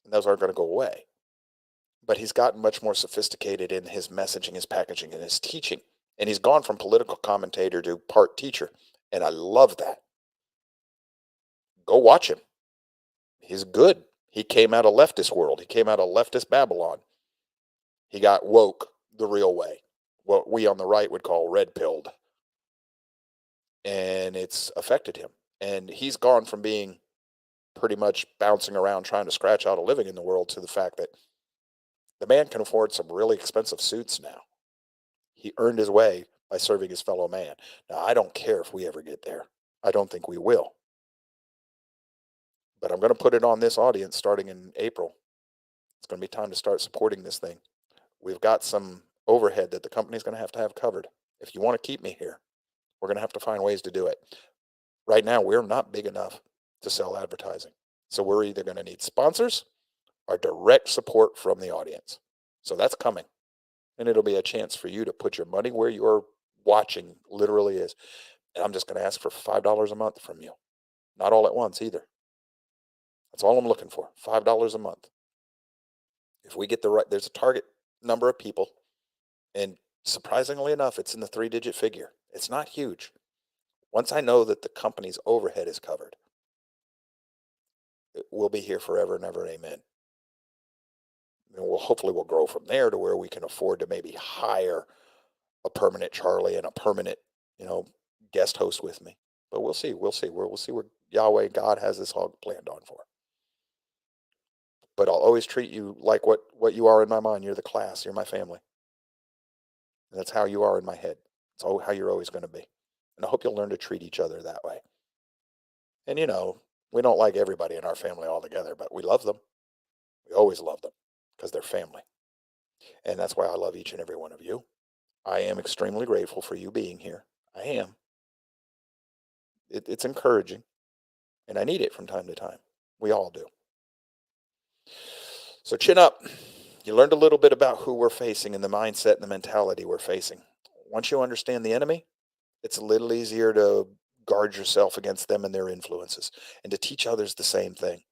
And those aren't going to go away. But he's gotten much more sophisticated in his messaging, his packaging, and his teaching. And he's gone from political commentator to part teacher. And I love that. Go watch him. He's good. He came out of leftist world. He came out of leftist Babylon. He got woke the real way. What we on the right would call red-pilled. And it's affected him. And he's gone from being pretty much bouncing around trying to scratch out a living in the world to the fact that the man can afford some really expensive suits now. He earned his way by serving his fellow man. Now, I don't care if we ever get there. I don't think we will. But I'm going to put it on this audience starting in April. It's going to be time to start supporting this thing. We've got some overhead that the company's going to have covered. If you want to keep me here, we're going to have to find ways to do it. Right now, we're not big enough to sell advertising. So we're either going to need sponsors or direct support from the audience. So that's coming. And it'll be a chance for you to put your money where your watching literally is. And I'm just going to ask for $5 a month from you. Not all at once either. That's all I'm looking for, $5 a month. If we get there's a target number of people, and surprisingly enough, it's in the 3-digit figure. It's not huge. Once I know that the company's overhead is covered, we'll be here forever and ever, amen. And hopefully we'll grow from there to where we can afford to maybe hire a permanent Charlie and a permanent, guest host with me. But we'll see. We'll see where Yahweh, God, has this all planned on for. But I'll always treat you like what you are in my mind. You're the class. You're my family. And that's how you are in my head. It's all how you're always going to be. And I hope you'll learn to treat each other that way. And, you know, we don't like everybody in our family altogether, but we love them. We always love them because they're family. And that's why I love each and every one of you. I am extremely grateful for you being here. I am. It's encouraging, and I need it from time to time. We all do. So chin up. You learned a little bit about who we're facing and the mindset and the mentality we're facing. Once you understand the enemy, it's a little easier to guard yourself against them and their influences, and to teach others the same thing.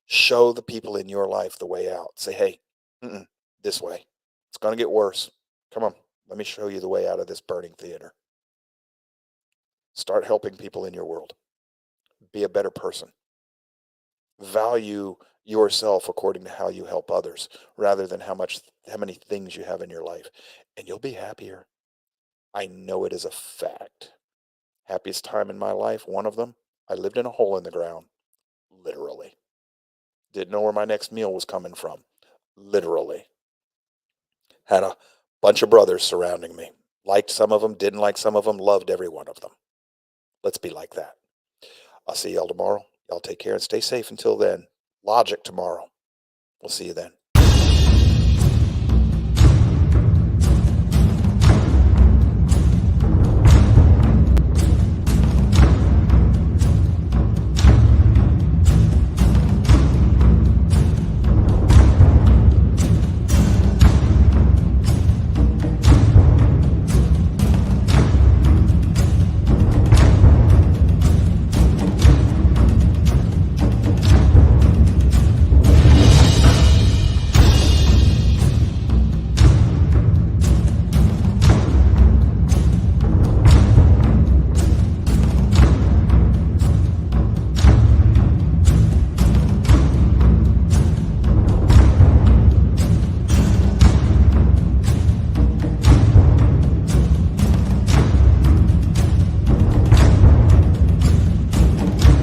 Show the people in your life the way out. Say, hey, this way. It's going to get worse. Come on, let me show you the way out of this burning theater. Start helping people in your world. Be a better person. Value yourself according to how you help others, rather than how many things you have in your life. And you'll be happier. I know it is a fact. Happiest time in my life, one of them, I lived in a hole in the ground. Literally. Didn't know where my next meal was coming from. Literally. Had a bunch of brothers surrounding me. Liked some of them, didn't like some of them, loved every one of them. Let's be like that. I'll see y'all tomorrow. Y'all take care and stay safe until then. Logic tomorrow. We'll see you then.